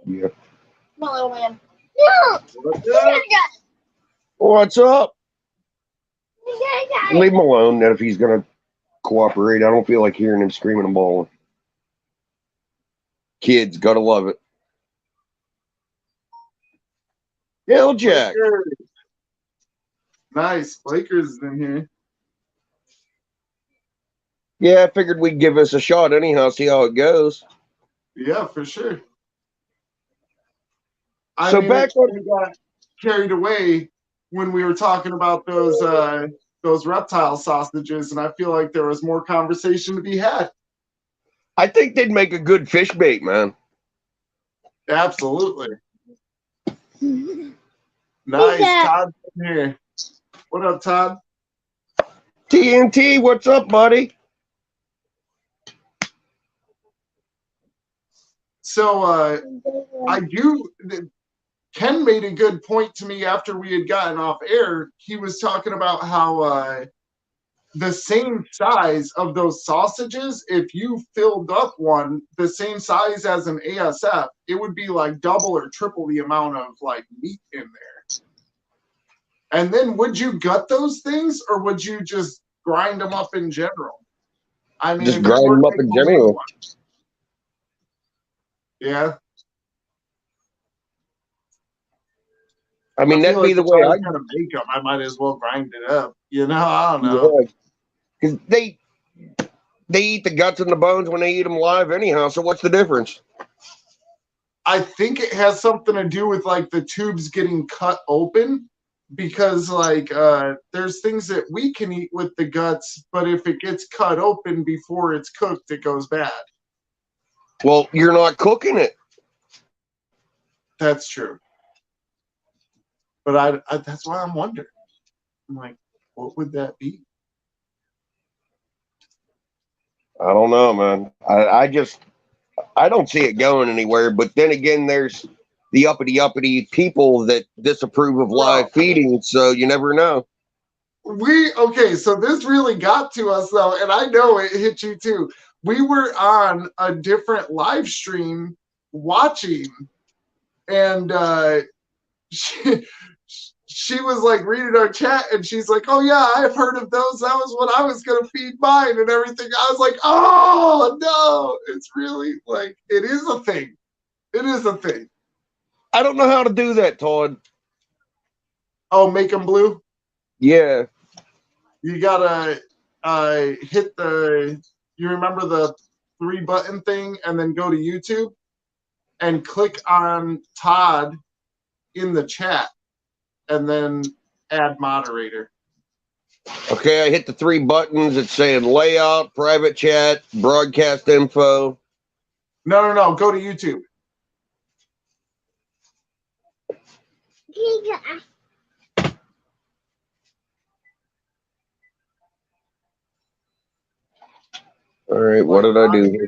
Yeah. Come on, little man. No! What's up? Leave him alone. That if he's gonna cooperate, I don't feel like hearing him screaming and bawling. Kids gotta love it. Hill Jack. Nice. Lakers is in here. Yeah, I figured we'd give us a shot anyhow, see how it goes. Yeah, for sure. So back when we got carried away when we were talking about those reptile sausages, and I feel like there was more conversation to be had. I think they'd make a good fish bait, man. Absolutely. Nice. Todd's in here. What up, Todd? TNT, what's up, buddy? So Ken made a good point to me after we had gotten off air. He was talking about how the same size of those sausages, if you filled up one the same size as an ASF, it would be like double or triple the amount of like meat in there. And then would you gut those things or would you just grind them up in general? I mean, just grind them up in general. Yeah. I mean, that'd be the way I kind of make them. I might as well grind it up. You know, I don't know. Because they eat the guts and the bones when they eat them live anyhow. So what's the difference? I think it has something to do with like the tubes getting cut open, because like there's things that we can eat with the guts, but if it gets cut open before it's cooked, it goes bad. Well, you're not cooking it. That's true. But I that's why I'm wondering. I'm like, what would that be? I don't know, man. I don't see it going anywhere. But then again, there's the uppity people that disapprove of live feeding, so you never know. Okay, so this really got to us though, and I know it hit you too. We were on a different live stream watching, and she was like reading our chat, and she's like, "Oh yeah, I've heard of those. That was what I was gonna feed mine and everything." I was like, "Oh no, it's really like it is a thing. It is a thing." I don't know how to do that, Todd. Oh, make them blue? Yeah. You gotta hit the. You remember the 3-button thing, and then go to YouTube, and click on Todd in the chat, and then add moderator. Okay, I hit the 3 buttons. It's saying layout, private chat, broadcast info. No. Go to YouTube. All right, what did I do?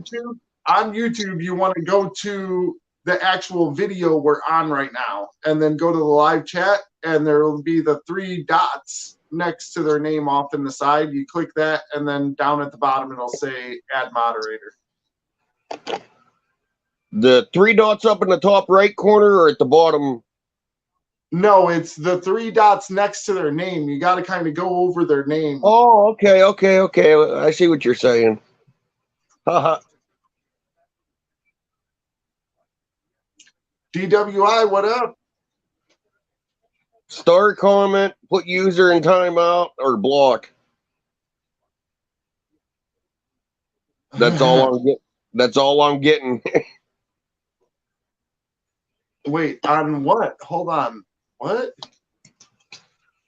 On YouTube, you want to go to the actual video we're on right now, and then go to the live chat, and there will be the 3 dots next to their name off in the side. You click that, and then down at the bottom it'll say add moderator. The 3 dots up in the top right corner or at the bottom? No, it's the 3 dots next to their name. You got to kind of go over their name. Oh, okay. I see what you're saying. Haha. DWI, what up? Star comment, put user in timeout, or block. That's all I'm getting. That's all I'm getting. Wait, on what? Hold on. What?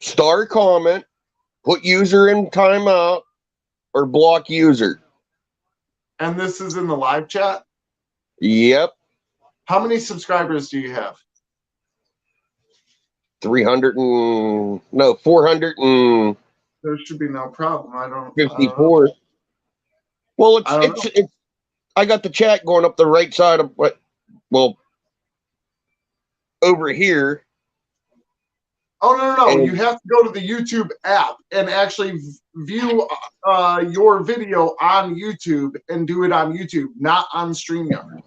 Star comment, put user in timeout, or block user. And this is in the live chat? Yep. How many subscribers do you have? 400 and there should be no problem. I don't 54. Well, it's I got the chat going up the right side of over here. Oh no. You have to go to the YouTube app and actually view your video on YouTube and do it on YouTube, not on StreamYard.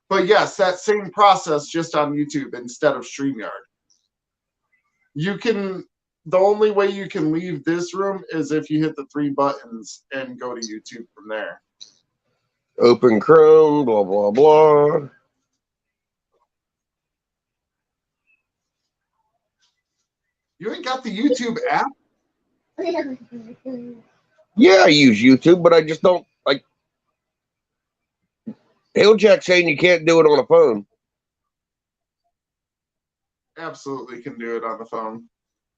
But yes, that same process just on YouTube instead of StreamYard. You can, the only way you can leave this room is if you hit the 3 buttons and go to YouTube from there. Open Chrome, blah, blah, blah. You ain't got the YouTube app? Yeah, I use YouTube, but I just don't like. Hilljack saying you can't do it on a phone. Absolutely can do it on the phone.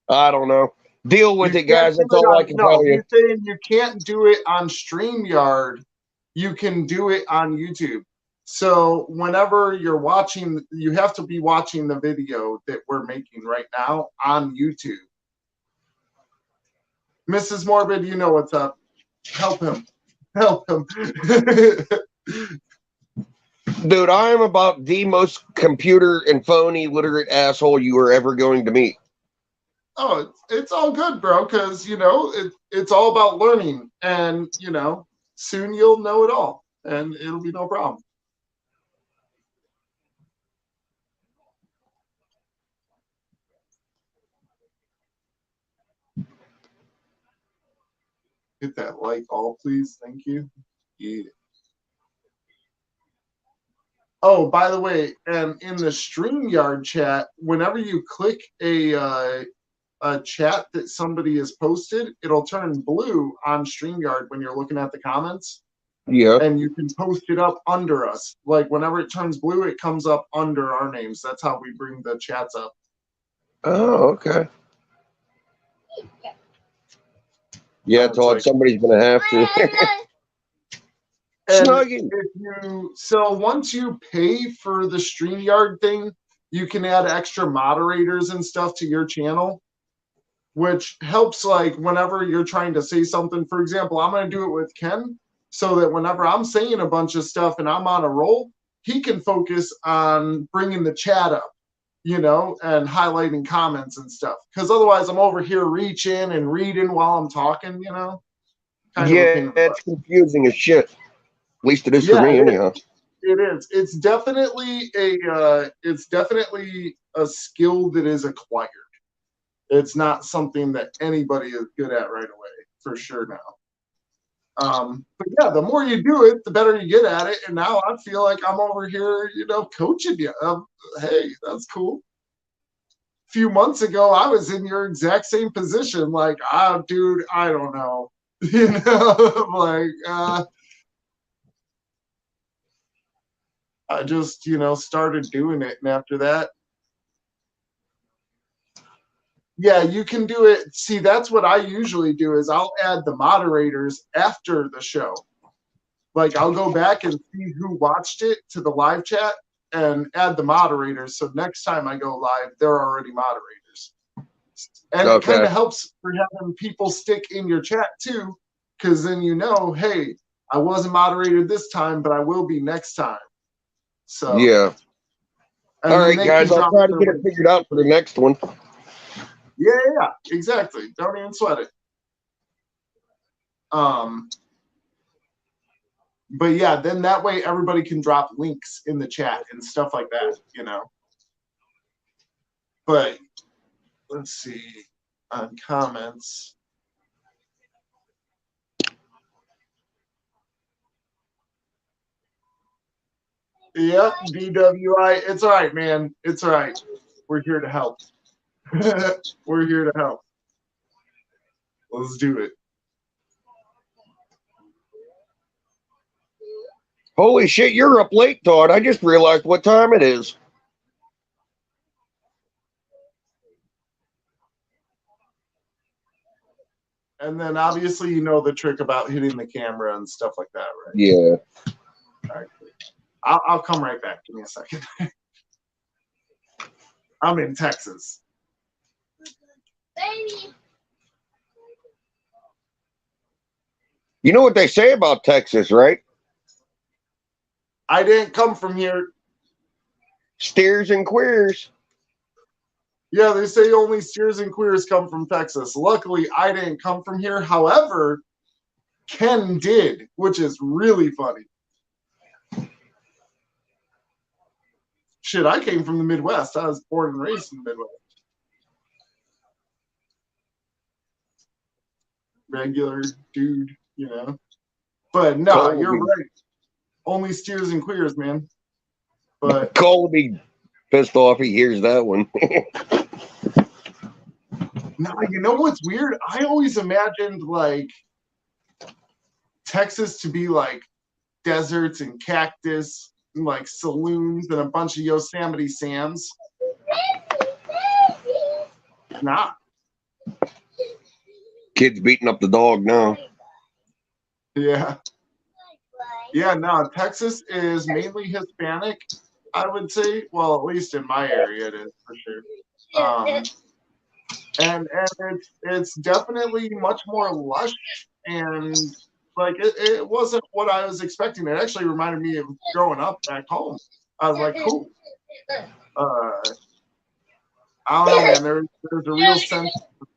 I don't know. Deal with You it, guys. can't That's do it all I on- can no, tell you. he's saying you can't do it on StreamYard. You can do it on YouTube. So whenever you're watching, you have to be watching the video that we're making right now on YouTube. Mrs. Morbid, you know what's up. Help him. Help him. Dude, I am about the most computer and phone illiterate asshole you are ever going to meet. Oh, it's all good, bro, because, you know, it's all about learning. And, you know, soon you'll know it all. And it'll be no problem. Hit that like all, please. Thank you. Yeah. Oh, by the way, and in the StreamYard chat, whenever you click a chat that somebody has posted, it'll turn blue on StreamYard when you're looking at the comments. Yeah. And you can post it up under us. Like whenever it turns blue, it comes up under our names. That's how we bring the chats up. Oh, okay. Yeah, Todd, like, somebody's going to have to. Snuggie. So once you pay for the StreamYard thing, you can add extra moderators and stuff to your channel, which helps like whenever you're trying to say something. For example, I'm going to do it with Ken so that whenever I'm saying a bunch of stuff and I'm on a roll, he can focus on bringing the chat up, you know, and highlighting comments and stuff. Because otherwise I'm over here reaching and reading while I'm talking, you know. Yeah, it's confusing as shit. At least it is for me, anyhow. It is. It's definitely a skill that is acquired. It's not something that anybody is good at right away, for sure now. But yeah, the more you do it, the better you get at it. And now I feel like I'm over here, you know, coaching you. Hey, that's cool. A few months ago, I was in your exact same position. Like, dude, I don't know. You know, like, I just, you know, started doing it. And after that, yeah, you can do it. See, that's what I usually do is I'll add the moderators after the show. Like I'll go back and see who watched it to the live chat and add the moderators. So next time I go live, they're already moderators. And it kind of helps for having people stick in your chat too, because then you know, hey, I wasn't moderated this time, but I will be next time. So yeah. All right, guys, I'll try to get it figured out for the next one. Yeah, exactly. Don't even sweat it. But yeah, then that way everybody can drop links in the chat and stuff like that, you know. But let's see on comments. Yep, DWI. It's all right, man. It's all right. We're here to help. We're here to help. Let's do it. Holy shit, you're up late, Todd. I just realized what time it is. And then obviously you know the trick about hitting the camera and stuff like that, right? Yeah. All right. I'll come right back. Give me a second. I'm in Texas. Baby. You know what they say about Texas, right? I didn't come from here. Steers and queers. Yeah, they say only steers and queers come from Texas. Luckily, I didn't come from here. However, Ken did, which is really funny. Shit, I came from the Midwest. I was born and raised in the Midwest. Regular dude, you know. But no, Cole you're will be- right. Only steers and queers, man. But Cole will be pissed off he hears that one. no, you know what's weird? I always imagined like Texas to be like deserts and cactus and like saloons and a bunch of Yosemite Sams. Nah. Kids beating up the dog now. Yeah. Yeah, no, Texas is mainly Hispanic, I would say. Well, at least in my area it is for sure. And it's definitely much more lush and like it wasn't what I was expecting. It actually reminded me of growing up back home. I was like, cool. I don't know, man. There's a real sense of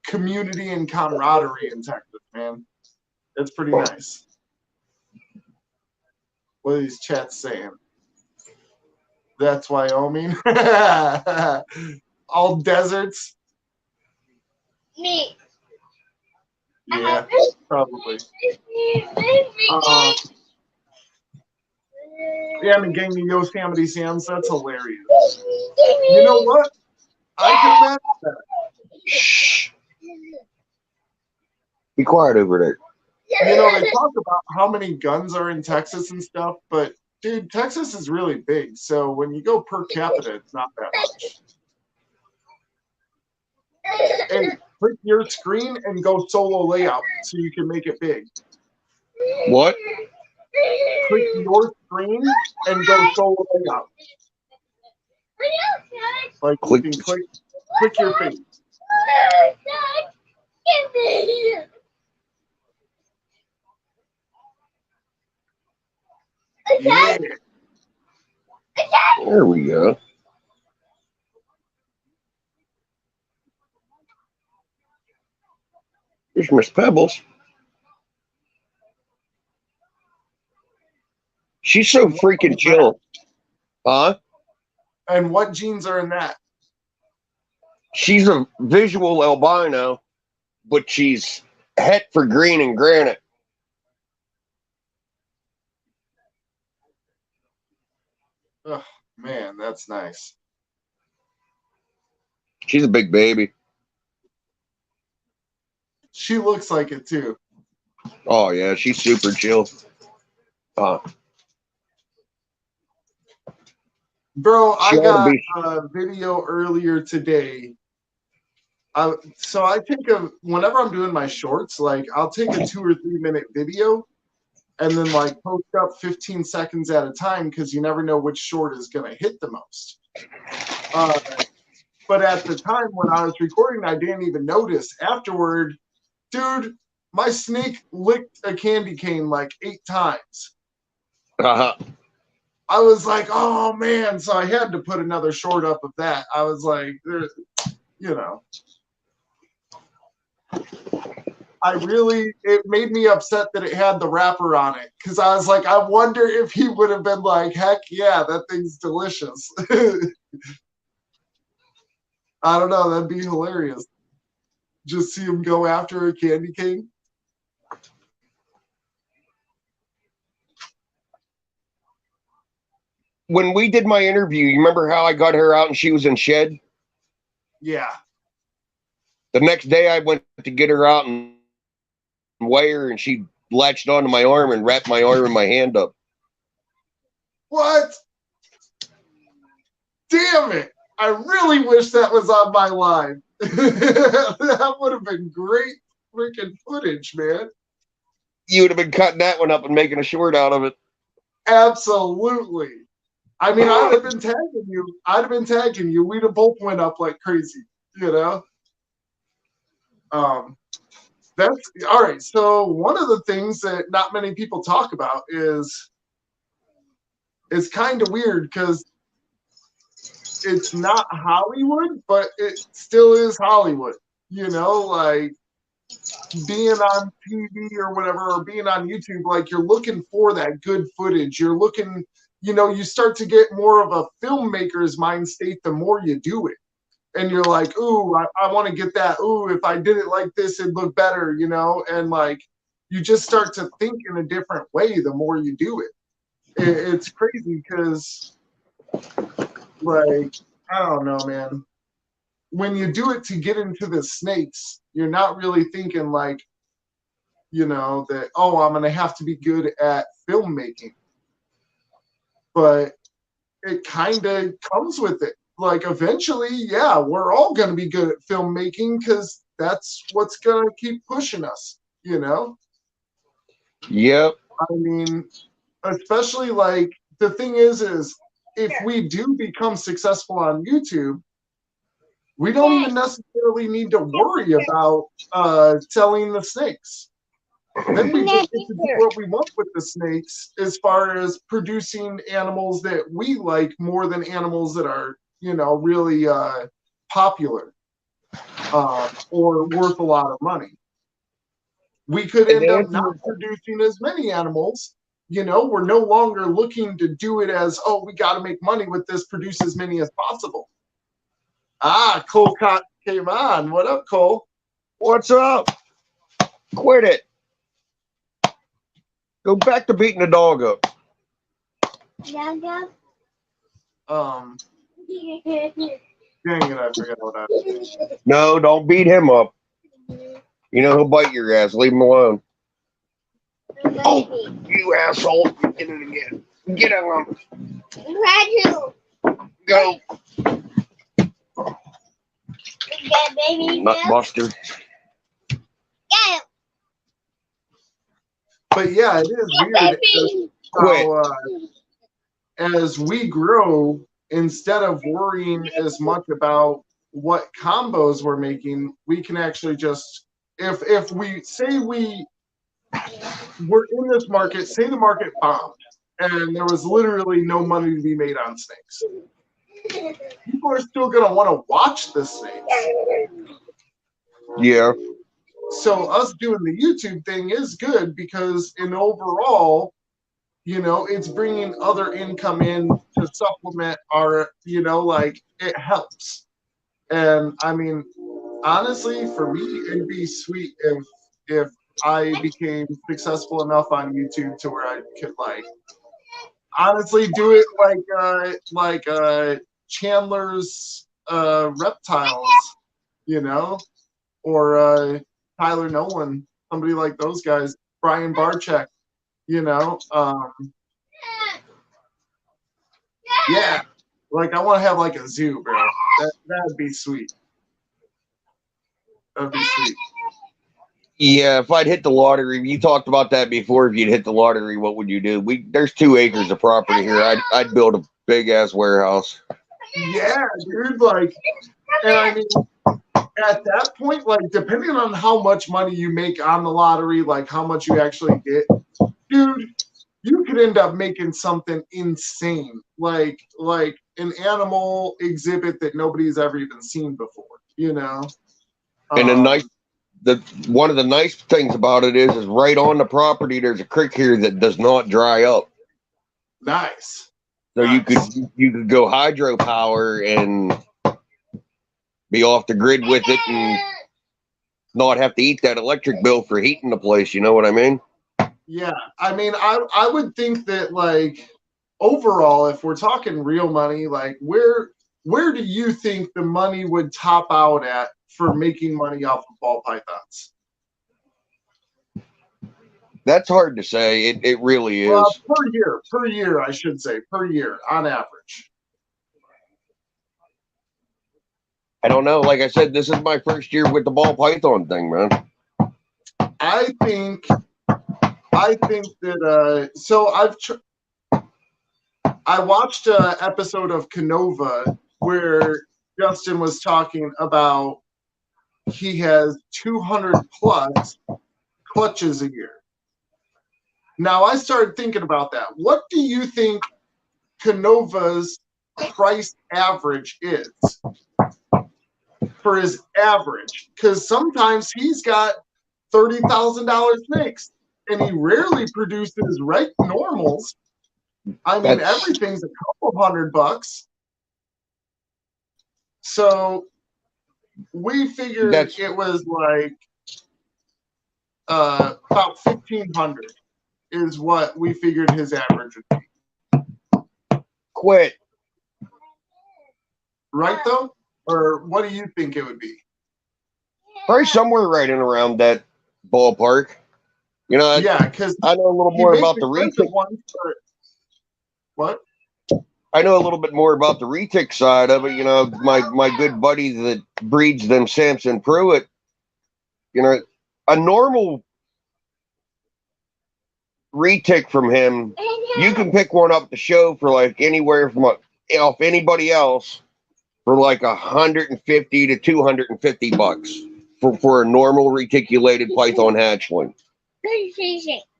community and camaraderie in Texas, man. It's pretty nice. What are these chats saying? That's Wyoming. All deserts. Me. Yeah, probably. Yeah, I mean, gang the Yosemite Sams. That's hilarious. You know what? I can match that. Shh. Be quiet over there. You know, they talk about how many guns are in Texas and stuff, but dude, Texas is really big. So when you go per capita, it's not that much. Hey, click your screen and go solo layout so you can make it big. What? Click your screen and go solo layout. Like you can click your face. Yeah. There we go. Here's Miss Pebbles. She's so freaking chill. Huh? And what genes are in that? She's a visual albino, but she's het for green and granite. Oh, man, that's nice. She's a big baby. She looks like it too. Oh yeah, she's super chill. Bro, I She oughta got be- a video earlier today. So I take whenever I'm doing my shorts, like I'll take a 2 or 3 minute video and then like post up 15 seconds at a time because you never know which short is gonna hit the most. But at the time when I was recording, I didn't even notice. Afterward, dude, my snake licked a candy cane like 8 times. Uh-huh. I was like, oh man. So I had to put another short up of that. I was like, you know. It made me upset that it had the wrapper on it. Because I was like, I wonder if he would have been like, heck yeah, that thing's delicious. I don't know. That'd be hilarious. Just see him go after a candy cane. When we did my interview, you remember how I got her out and she was in shed? Yeah. The next day I went to get her out and weigh her, and she latched onto my arm and wrapped my arm and my hand up. What? Damn it. I really wish that was on my line. That would have been great freaking footage, man. You would have been cutting that one up and making a short out of it. Absolutely. I mean, I'd have been tagging you. We'd have both went up like crazy, you know? That's all right. So one of the things that not many people talk about is it's kind of weird because it's not Hollywood, but it still is Hollywood. You know, like being on TV or whatever, or being on YouTube, like you're looking for that good footage. You're looking you start to get more of a filmmaker's mind state the more you do it. And you're like, ooh, I want to get that. Ooh, if I did it like this, it'd look better, and like you just start to think in a different way the more you do it. It's crazy because, like, I don't know, man. When you do it to get into the snakes, you're not really thinking like, that, oh, I'm going to have to be good at filmmaking. But it kind of comes with it. Like, eventually, yeah, we're all going to be good at filmmaking because that's what's going to keep pushing us, Yep. I mean, especially like the thing is if we do become successful on YouTube, we don't even necessarily need to worry about selling the snakes. Then we just get to do what we want with the snakes as far as producing animals that we like more than animals that are, really popular or worth a lot of money. We could end up not producing as many animals. We're no longer looking to do it as, oh, we got to make money with this, produce as many as possible. Cole came on. What up, Cole? What's up? Quit it. Go back to beating the dog up. Dang it, I forgot what I said. No, don't beat him up. He'll bite your ass. Leave him alone. Oh, you asshole. Get it again. Get him. Go. Nut buster. But yeah, it is weird how as we grow, instead of worrying as much about what combos we're making, we can actually just, if we say we're in this market, say the market bombed and there was literally no money to be made on snakes, people are still going to want to watch the snakes. Yeah. So us doing the YouTube thing is good because in overall, it's bringing other income in to supplement our, like it helps. And I mean, honestly, for me, it'd be sweet if I became successful enough on YouTube to where I could like honestly do it like Chandler's reptiles, or Tyler Nolan, somebody like those guys, Brian Barczyk, yeah, like I want to have like a zoo, bro. That'd be sweet. That'd be sweet. Yeah, if I'd hit the lottery, you talked about that before. If you'd hit the lottery, what would you do? There's 2 acres of property here. I'd build a big ass warehouse. Yeah, dude. Like, and I mean, at that point, like, depending on how much money you make on the lottery, like how much you actually get, dude, you could end up making something insane, like an animal exhibit that nobody's ever even seen before, And one of the nice things about it is right on the property there's a creek here that does not dry up. Nice. So you could go hydropower and be off the grid with it and not have to eat that electric bill for heating the place. You know what I mean? Yeah. I mean, I would think that like overall, if we're talking real money, like where do you think the money would top out at for making money off of ball pythons? That's hard to say. It really is. Per year, I should say, per year on average. I don't know. Like I said, this is my first year with the ball python thing, man. I think that so I watched an episode of Canova where Justin was talking about he has 200 plus clutches a year. Now I started thinking about that. What do you think Canova's price average is for his average? Because sometimes he's got $30,000 snakes and he rarely produces normals. I mean, That's- everything's a couple $100. So we figured That's- it was like about 1,500 is what we figured his average would be. Quit. Right, though? Or what do you think it would be? Probably somewhere right in around that ballpark. You know, Yeah, because I know a little more about the retic. What? I know a little bit more about the retic side of it. You know, my good buddy that breeds them Samson Pruitt. You know, a normal retic from him, you can pick one up at the show for like anywhere from off anybody else for like $150 to $250 for a normal reticulated python hatchling.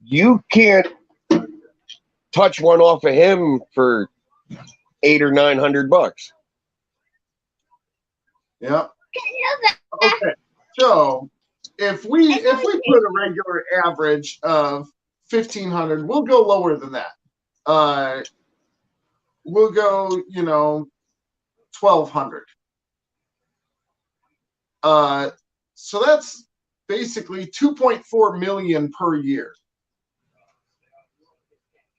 You can't touch one off of him for $800 or $900. Yeah. Okay. So if we put a regular average of 1,500, we'll go lower than that. We'll go, 1,200. So that's basically 2.4 million per year.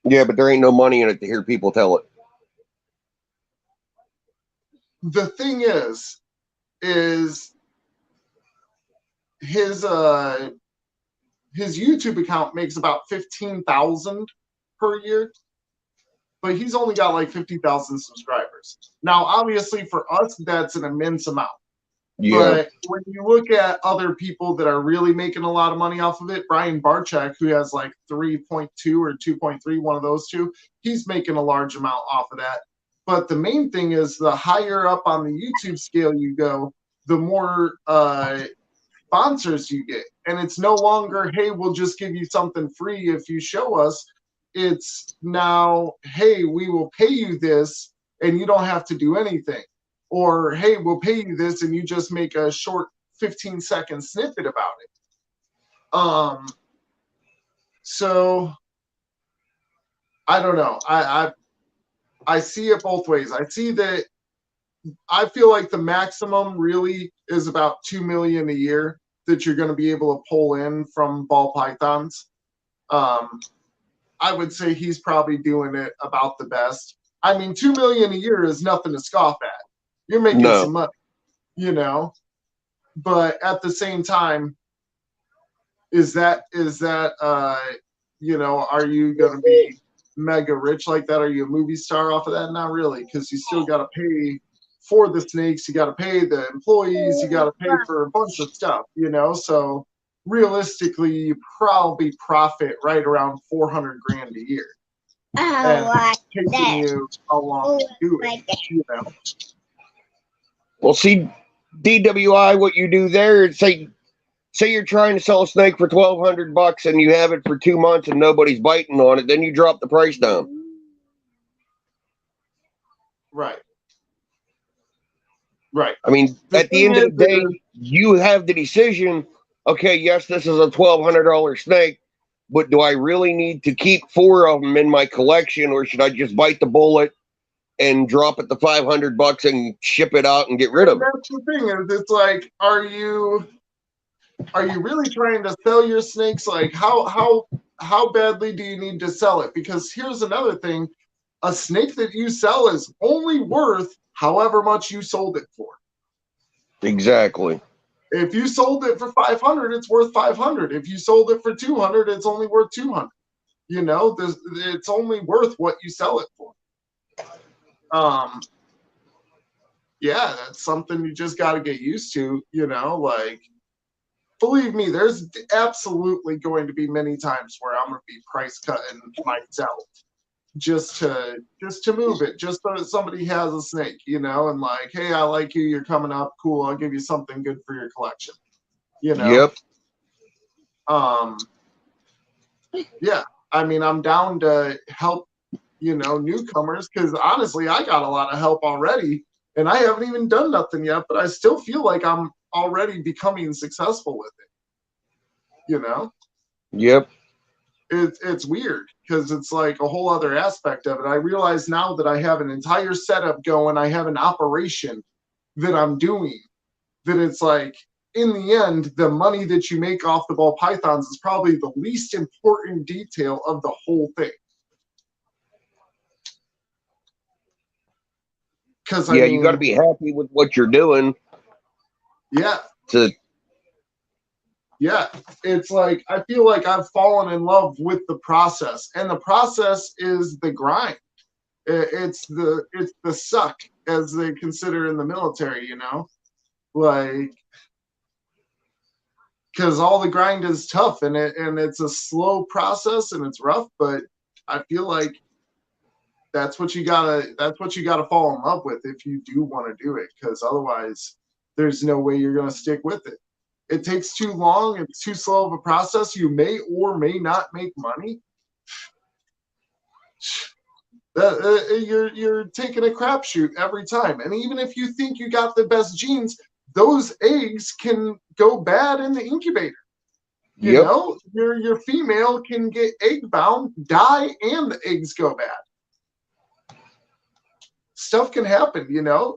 Yeah, but there ain't no money in it to hear people tell it. The thing is his YouTube account makes about 15,000 per year, but he's only got like 50,000 subscribers. Now, obviously, for us, that's an immense amount. Yeah. But when you look at other people that are really making a lot of money off of it, Brian Barczyk, who has like 3.2 or 2.3, one of those two, he's making a large amount off of that. But the main thing is the higher up on the YouTube scale you go, the more sponsors you get. And it's no longer, hey, we'll just give you something free if you show us. It's now, hey, we will pay you this and you don't have to do anything. Or, hey, we'll pay you this and you just make a short 15-second snippet about it. So I don't know. I see it both ways. I see that I feel like the maximum really is about 2 million a year that you're going to be able to pull in from ball pythons. I would say he's probably doing it about the best. I mean, 2 million a year is nothing to scoff at. You're making some money, but at the same time, is that are you going to be mega rich like that? Are you a movie star off of that? Not really, because you still got to pay for the snakes, you got to pay the employees, you got to pay for a bunch of stuff, so realistically you probably profit right around 400 grand a year. And taking you how long to do it, Well, see, DWI, what you do there is say you're trying to sell a snake for $1,200 and you have it for 2 months and nobody's biting on it, then you drop the price down. Right. I mean, at the end of the day, you have the decision. Okay, yes, this is a $1,200 snake, but do I really need to keep 4 of them in my collection, or should I just bite the bullet and drop it to $500 and ship it out and get rid of it? That's the thing, is it's like, are you really trying to sell your snakes? Like, how badly do you need to sell it? Because here's another thing: a snake that you sell is only worth however much you sold it for. Exactly. If you sold it for 500, it's worth 500. If you sold it for 200, it's only worth 200. It's only worth what you sell it for. Yeah, that's something you just got to get used to. Like, believe me, there's absolutely going to be many times where I'm going to be price cutting myself just to move it, just so that somebody has a snake, and like, hey, I like you, you're coming up, cool, I'll give you something good for your collection. Yep. Yeah, I mean, I'm down to help, newcomers, because honestly, I got a lot of help already, and I haven't even done nothing yet, but I still feel like I'm already becoming successful with it. Yep. It's weird because it's like a whole other aspect of it. I realize now that I have an entire setup going, I have an operation that I'm doing, that it's like, in the end, the money that you make off the ball pythons is probably the least important detail of the whole thing. Because yeah, you got to be happy with what you're doing. Yeah. To Yeah, it's like I feel like I've fallen in love with the process, and the process is the grind. It's the suck, as they consider in the military, you know, like, because all the grind is tough, and it's a slow process and it's rough, but I feel like that's what you gotta fall in love with if you do want to do it, because otherwise there's no way you're gonna stick with it. It takes too long, it's too slow of a process, you may or may not make money. You're taking a crapshoot every time. And even if you think you got the best genes, those eggs can go bad in the incubator. You Yep. know, your female can get egg bound, die, and the eggs go bad. Stuff can happen, you know.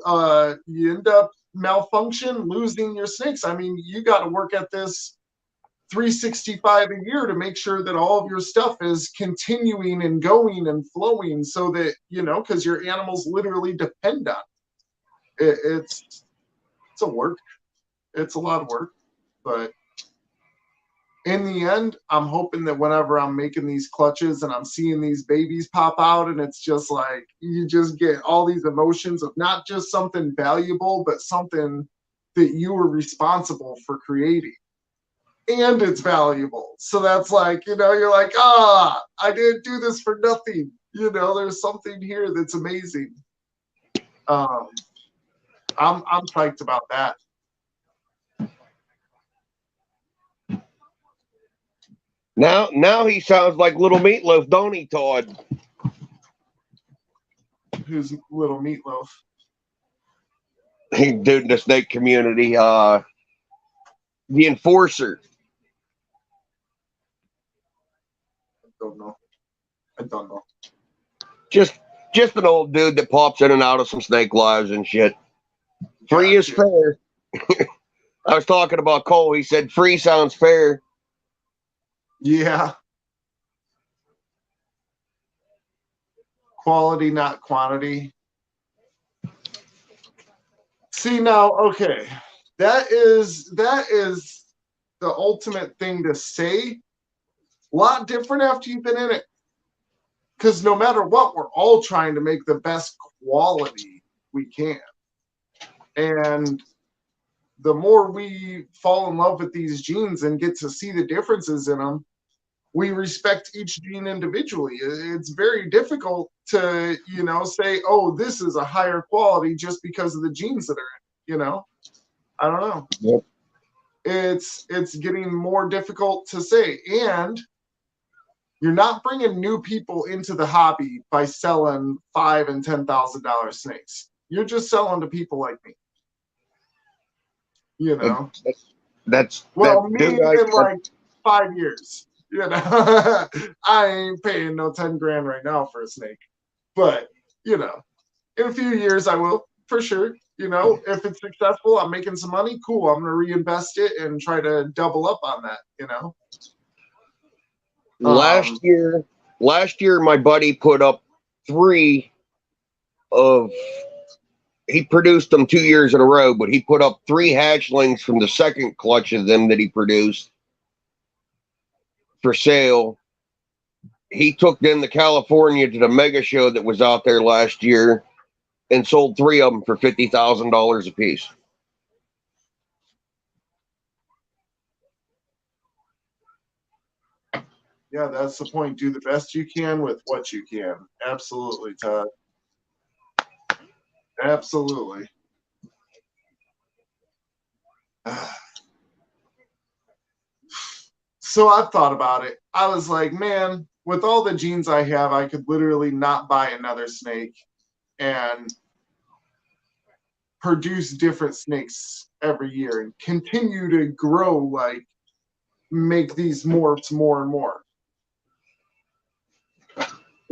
You end up malfunction, losing your snakes. I mean, you got to work at this 365 a year to make sure that all of your stuff is continuing and going and flowing, so that, you know, because your animals literally depend on it. It's a work. It's a lot of work, but in the end, I'm hoping that whenever I'm making these clutches and I'm seeing these babies pop out, and it's just like you just get all these emotions of not just something valuable, but something that you were responsible for creating. And it's valuable. So that's like, you know, you're like, I didn't do this for nothing. You know, there's something here that's amazing. I'm psyched about that. Now he sounds like Little Meatloaf, don't he, Todd? Who's Little Meatloaf? Dude in the snake community, the enforcer. I don't know. Just an old dude that pops in and out of some snake lives and shit. Free is fair. I was talking about Cole. He said free sounds fair. Yeah. Quality, not quantity. See, now, okay. That is the ultimate thing to say. A lot different after you've been in it. Because no matter what, we're all trying to make the best quality we can. And the more we fall in love with these genes and get to see the differences in them, we respect each gene individually. It's very difficult to, you know, say, oh, this is a higher quality just because of the genes that are in it, you know? I don't know. Yep. It's getting more difficult to say. And you're not bringing new people into the hobby by selling $5,000 and $10,000 snakes. You're just selling to people like me. You know, that's well, that, me dude, in like 5 years. You know, I ain't paying no 10 grand right now for a snake, but you know, in a few years I will for sure. You know, if it's successful, I'm making some money. Cool, I'm gonna reinvest it and try to double up on that. You know. Last year, my buddy put up 3 of. He produced them 2 years in a row, but he put up 3 hatchlings from the second clutch of them that he produced for sale. He took them to California to the mega show that was out there last year and sold 3 of them for $50,000 a piece. Yeah, that's the point. Do the best you can with what you can. Absolutely, Todd. Absolutely. So I've thought about it. I was like, man, with all the genes I have, I could literally not buy another snake and produce different snakes every year and continue to grow, like make these morphs more and more.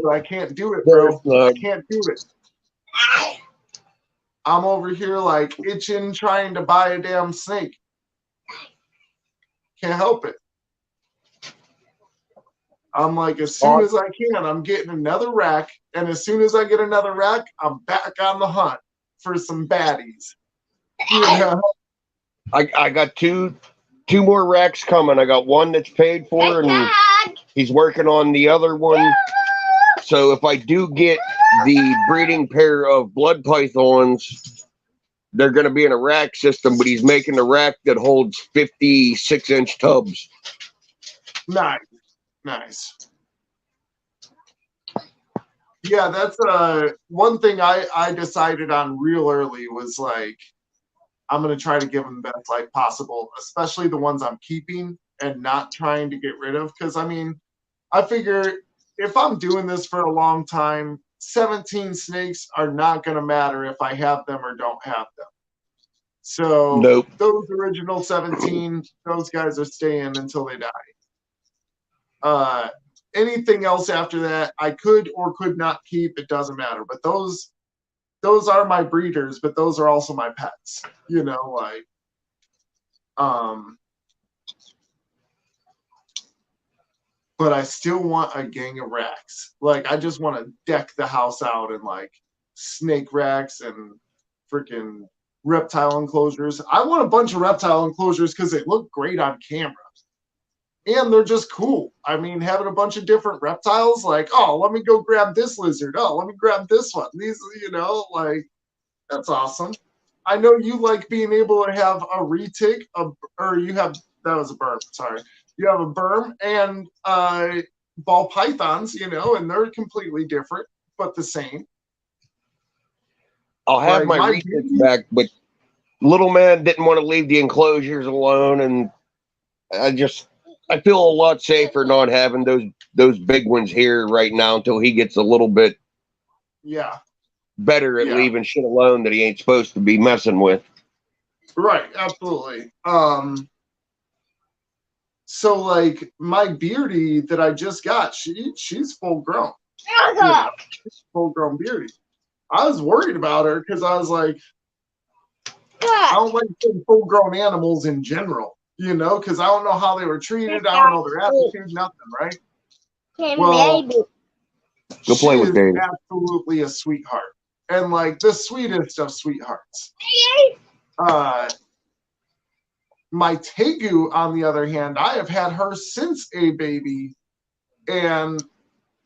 I can't do it, bro. There's, I can't do it. I'm over here like itching, trying to buy a damn snake. Can't help it. I'm like, as soon as I can, I'm getting another rack. And as soon as I get another rack, I'm back on the hunt for some baddies. You know? I got two more racks coming. I got one that's paid for, and he's working on the other one. So if I do get the breeding pair of blood pythons, they're going to be in a rack system, but he's making a rack that holds 56-inch tubs. Nice. Yeah, that's one thing I decided on real early was like, I'm going to try to give them the best life possible, especially the ones I'm keeping and not trying to get rid of. Because, I mean, I figure if I'm doing this for a long time, 17 snakes are not going to matter if I have them or don't have them. So Nope. Those original 17, those guys are staying until they die. Anything else after that, I could or could not keep. It doesn't matter. But those are my breeders, but those are also my pets. You know, like, but I still want a gang of racks. Like, I just want to deck the house out in like snake racks and freaking reptile enclosures. I want a bunch of reptile enclosures because they look great on camera. And they're just cool. I mean, having a bunch of different reptiles, like, oh, let me go grab this lizard. Oh, let me grab this one. These, you know, like, that's awesome. I know you like being able to have a retic, or you have, that was a berm, sorry. You have a berm and ball pythons, you know, and they're completely different, but the same. I'll have Like, my retics back, but little man didn't want to leave the enclosures alone, and I feel a lot safer not having those big ones here right now until he gets a little bit better at leaving shit alone that he ain't supposed to be messing with. Right, absolutely. So like my Beardy that I just got, she's full grown. You know, she's full grown Beardy. I was worried about her because I was like, I don't like full grown animals in general. You know, because I don't know how they were treated. I don't know their attitude, nothing, right? Well, go play with David. Absolutely a sweetheart. And like the sweetest of sweethearts. My Tegu, on the other hand, I have had her since a baby. And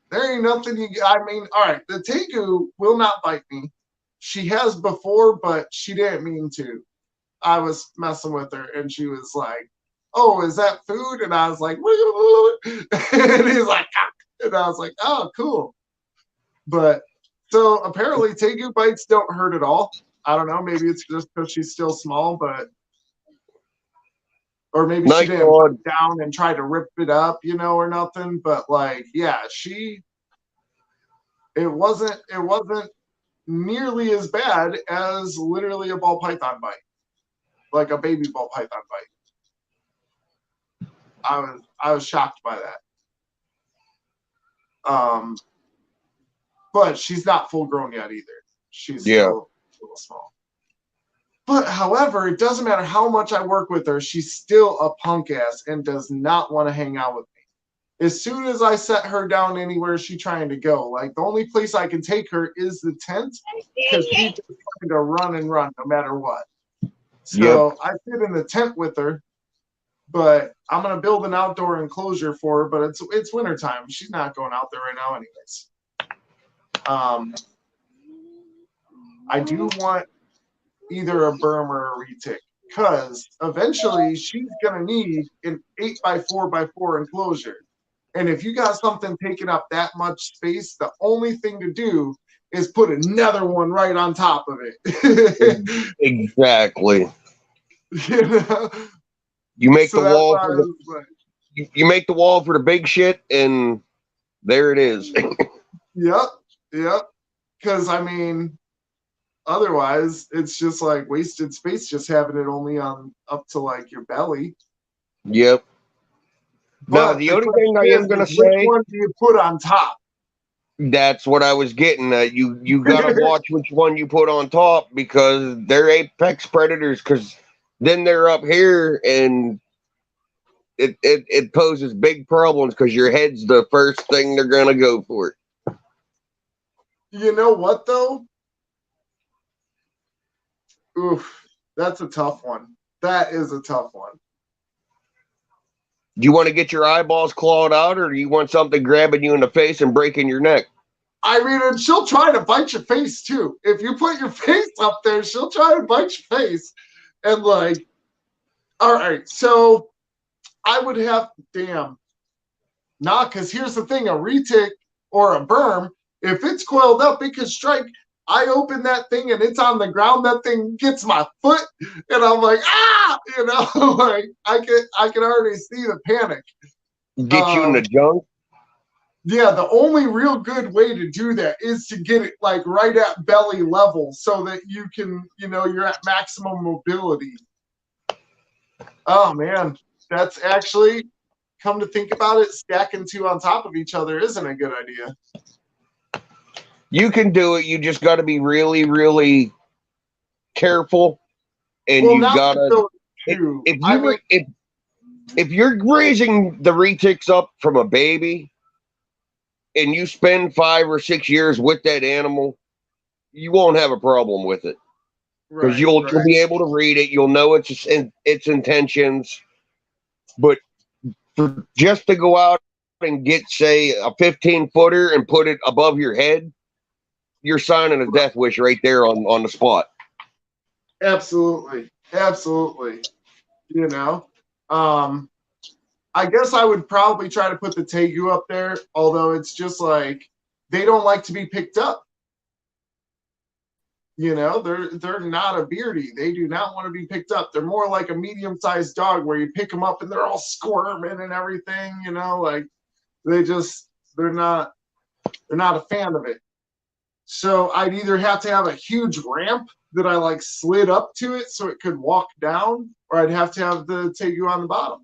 there ain't nothing I mean, all right, the Tegu will not bite me. She has before, but she didn't mean to. I was messing with her and she was like, oh, is that food? And I was like, and he's like, ah. And I was like, oh, cool. But so apparently Tegu bites don't hurt at all. I don't know. Maybe it's just because she's still small, but or maybe she didn't put down and try to rip it up, you know, or nothing. But like, yeah, it wasn't nearly as bad as literally a ball python bite. Like a baby ball python bite. I was shocked by that. But she's not full grown yet either. She's still a little small. But however, it doesn't matter how much I work with her, she's still a punk ass and does not want to hang out with me. As soon as I set her down anywhere she's trying to go, like the only place I can take her is the tent because she's just trying to run and run no matter what. So I sit in the tent with her, but I'm gonna build an outdoor enclosure for her. But it's wintertime. She's not going out there right now, anyways. I do want either a berm or a retic because eventually she's gonna need an 8x4x4 enclosure. And if you got something taking up that much space, the only thing to do is put another one right on top of it. Exactly. You know? You make the wall for you make the wall for the big shit, and there it is. Yep. Because I mean, otherwise it's just like wasted space just having it only on up to like your belly. Yep. Now the only thing I am gonna say, which one do you put on top? That's what I was getting at. You gotta watch which one you put on top because they're apex predators. Because then they're up here and it poses big problems because your head's the first thing they're gonna go for. You know what though? Oof, that's a tough one. That is a tough one. Do you want to get your eyeballs clawed out, or do you want something grabbing you in the face and breaking your neck? I mean, and she'll try to bite your face too. If you put your face up there, she'll try to bite your face. And like, all right, so I would have, damn. Nah, because here's the thing, a retic or a berm, if it's coiled up, it can strike. I open that thing and it's on the ground, that thing gets my foot, and I'm like, ah, you know, like I can already see the panic. Get you in the junk? Yeah, the only real good way to do that is to get it like right at belly level so that you can, you know, you're at maximum mobility. Oh man, that's actually, come to think about it, stacking two on top of each other isn't a good idea. You can do it. You just got to be really, really careful, and Well, you not gotta. with those two. If you're raising the retics up from a baby, and you spend 5 or 6 years with that animal, you won't have a problem with it because you'll be able to read it. You'll know its intentions. But just to go out and get, say, a 15-footer and put it above your head, you're signing a death wish right there on the spot. Absolutely. Absolutely. You know, I guess I would probably try to put the tegu up there, although it's just like they don't like to be picked up. You know, they're not a beardy. They do not want to be picked up. They're more like a medium-sized dog where you pick them up and they're all squirming and everything, you know, like they're not a fan of it. So I'd either have to have a huge ramp that I like slid up to it so it could walk down, or I'd have to have the tegu on the bottom.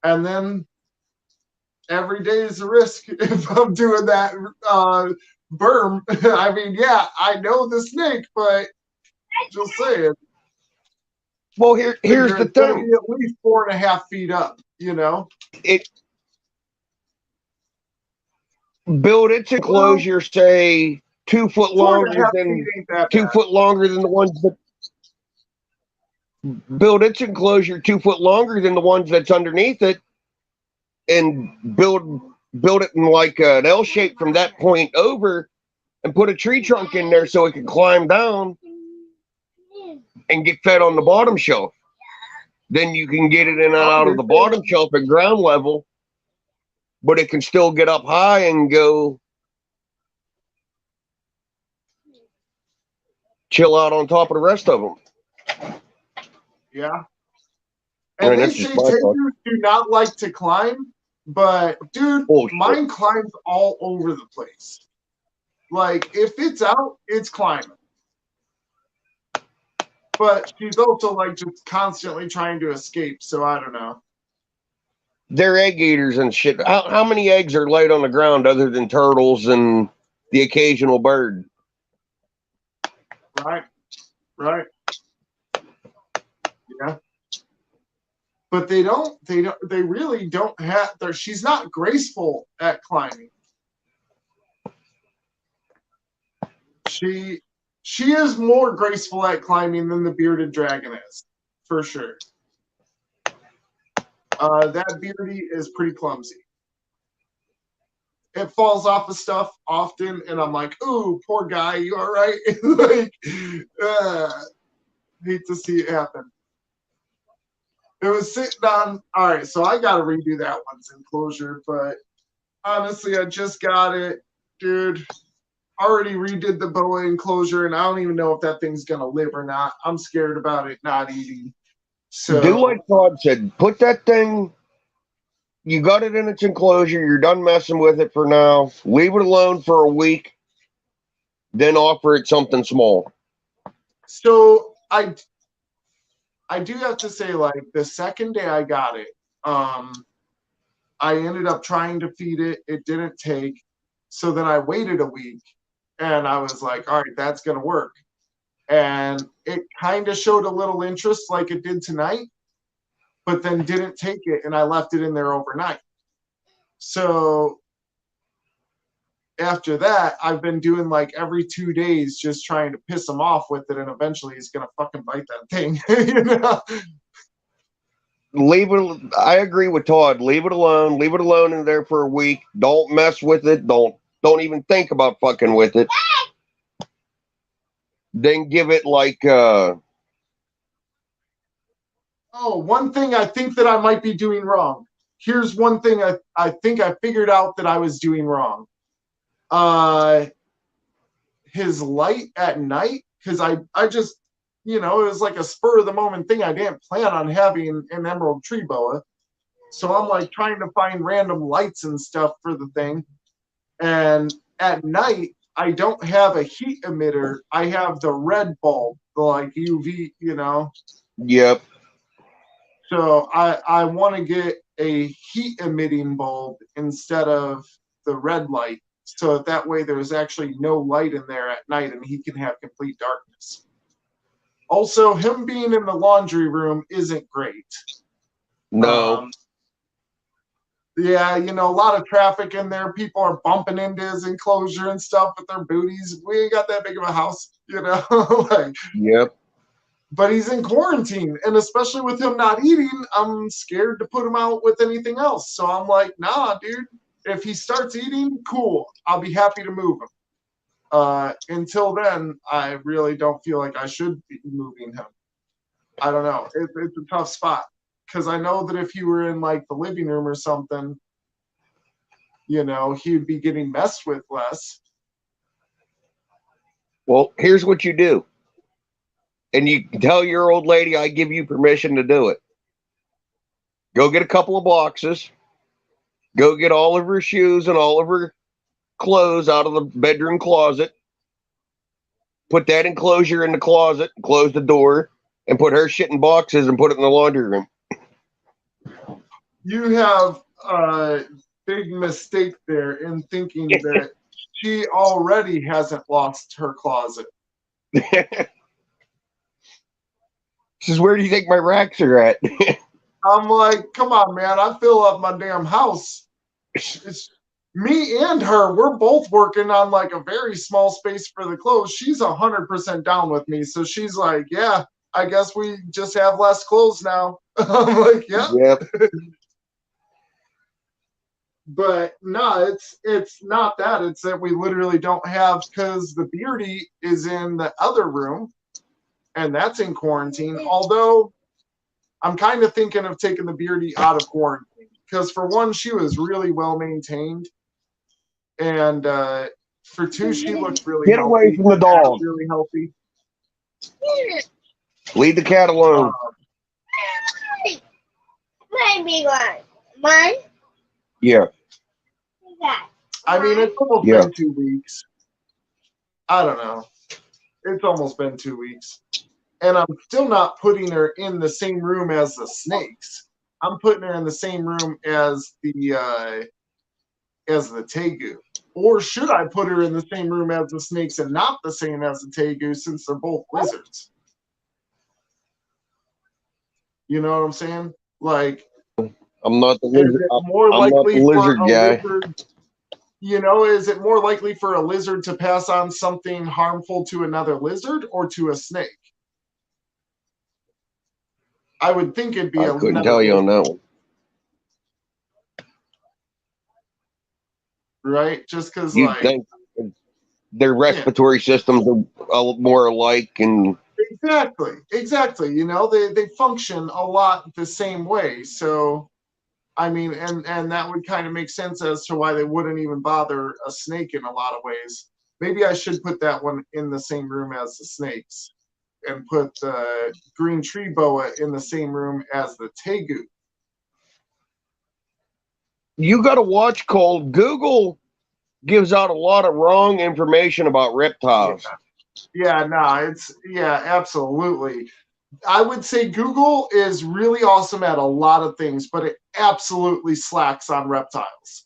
And then every day is a risk if I'm doing that berm. I mean, yeah, I know the snake, but just saying. Well, here's the thing. Be at least 4.5 feet up, you know? Build its enclosure, say 2 foot longer than 2 foot longer than the ones that build its enclosure 2 foot longer than the ones that's underneath it, and build it in like an L shape from that point over, and put a tree trunk in there so it can climb down and get fed on the bottom shelf. Then you can get it in and out of the bottom shelf at ground level, but it can still get up high and go chill out on top of the rest of them. Yeah. And they say tegus do not like to climb, but dude, mine climbs all over the place. Like if it's out, it's climbing. But she's also like just constantly trying to escape, so I don't know. They're egg eaters and shit. How many eggs are laid on the ground other than turtles and the occasional bird? Right. Yeah. But they really don't have, she's not graceful at climbing. She is more graceful at climbing than the bearded dragon is, for sure. That beardy is pretty clumsy. It falls off of stuff often, and I'm like, ooh, poor guy, you all right? Like, hate to see it happen. It was sitting on, all right, so I got to redo that one's enclosure, but honestly, I just got it, dude. Already redid the boa enclosure, and I don't even know if that thing's going to live or not. I'm scared about it not eating. So do like Todd said, put that thing, you got it in its enclosure, you're done messing with it for now, leave it alone for a week, then offer it something small. So I do have to say, like, the second day I got it, I ended up trying to feed it. It didn't take. So then I waited a week, and I was like, all right, that's going to work. And it kind of showed a little interest like it did tonight, but then didn't take it, and I left it in there overnight. So after that, I've been doing like every 2 days just trying to piss him off with it, and eventually he's going to fucking bite that thing. You know? Leave it. I agree with Todd. Leave it alone. Leave it alone in there for a week. Don't mess with it. Don't even think about fucking with it. Then give it like Oh, one thing I think that I might be doing wrong. Here's one thing I think I figured out that I was doing wrong. His light at night, because I just, it was like a spur of the moment thing. I didn't plan on having an emerald tree boa. So I'm like trying to find random lights and stuff for the thing. And at night, I don't have a heat emitter. I have the red bulb, the like UV, Yep. So I want to get a heat emitting bulb instead of the red light. So that way there's actually no light in there at night and he can have complete darkness. Also, him being in the laundry room isn't great. No. Yeah, a lot of traffic in there. People are bumping into his enclosure and stuff with their booties. We ain't got that big of a house, like, Yep. But he's in quarantine, and especially with him not eating, I'm scared to put him out with anything else. So I'm like, nah, dude. If he starts eating, cool. I'll be happy to move him. Until then, I really don't feel like I should be moving him. I don't know. It's a tough spot because I know that if he were in like the living room or something, he'd be getting messed with less. Well, here's what you do. And you tell your old lady I give you permission to do it. Go get a couple of boxes. Go get all of her shoes and all of her clothes out of the bedroom closet. Put that enclosure in the closet, close the door, and put her shit in boxes and put it in the laundry room. You have a big mistake there in thinking that she already hasn't lost her closet. This is where do you think my racks are at? I'm like, come on, man. I fill up my damn house. It's me and her. We're both working on like a very small space for the clothes. She's 100% down with me. So she's like, yeah, I guess we just have less clothes now. I'm like, yeah. Yep. But no, it's not that. It's that we literally don't have, because the Beardy is in the other room, and that's in quarantine. Although I'm kind of thinking of taking the Beardy out of quarantine because for one, she was really well maintained, and for two, she looked really Get away from the dog. really healthy. Leave the cat alone. My big one. One. Yeah. I mean, it's almost been 2 weeks. I don't know. It's almost been 2 weeks. And I'm still not putting her in the same room as the snakes. I'm putting her in the same room as the tegu. Or should I put her in the same room as the snakes and not the same as the tegu, since they're both lizards? You know what I'm saying? Like, I'm not the lizard. I'm not the lizard guy. Lizard, is it more likely for a lizard to pass on something harmful to another lizard or to a snake? I would think it'd be I couldn't tell you on that one. Right? Just because, you think their respiratory systems are more alike, and exactly. They function a lot the same way. So, I mean, and that would kind of make sense as to why they wouldn't even bother a snake in a lot of ways. Maybe I should put that one in the same room as the snakes, and put the green tree boa in the same room as the tegu. You got to watch, Cole. Google gives out a lot of wrong information about reptiles. Absolutely. I would say Google is really awesome at a lot of things, but it absolutely slacks on reptiles.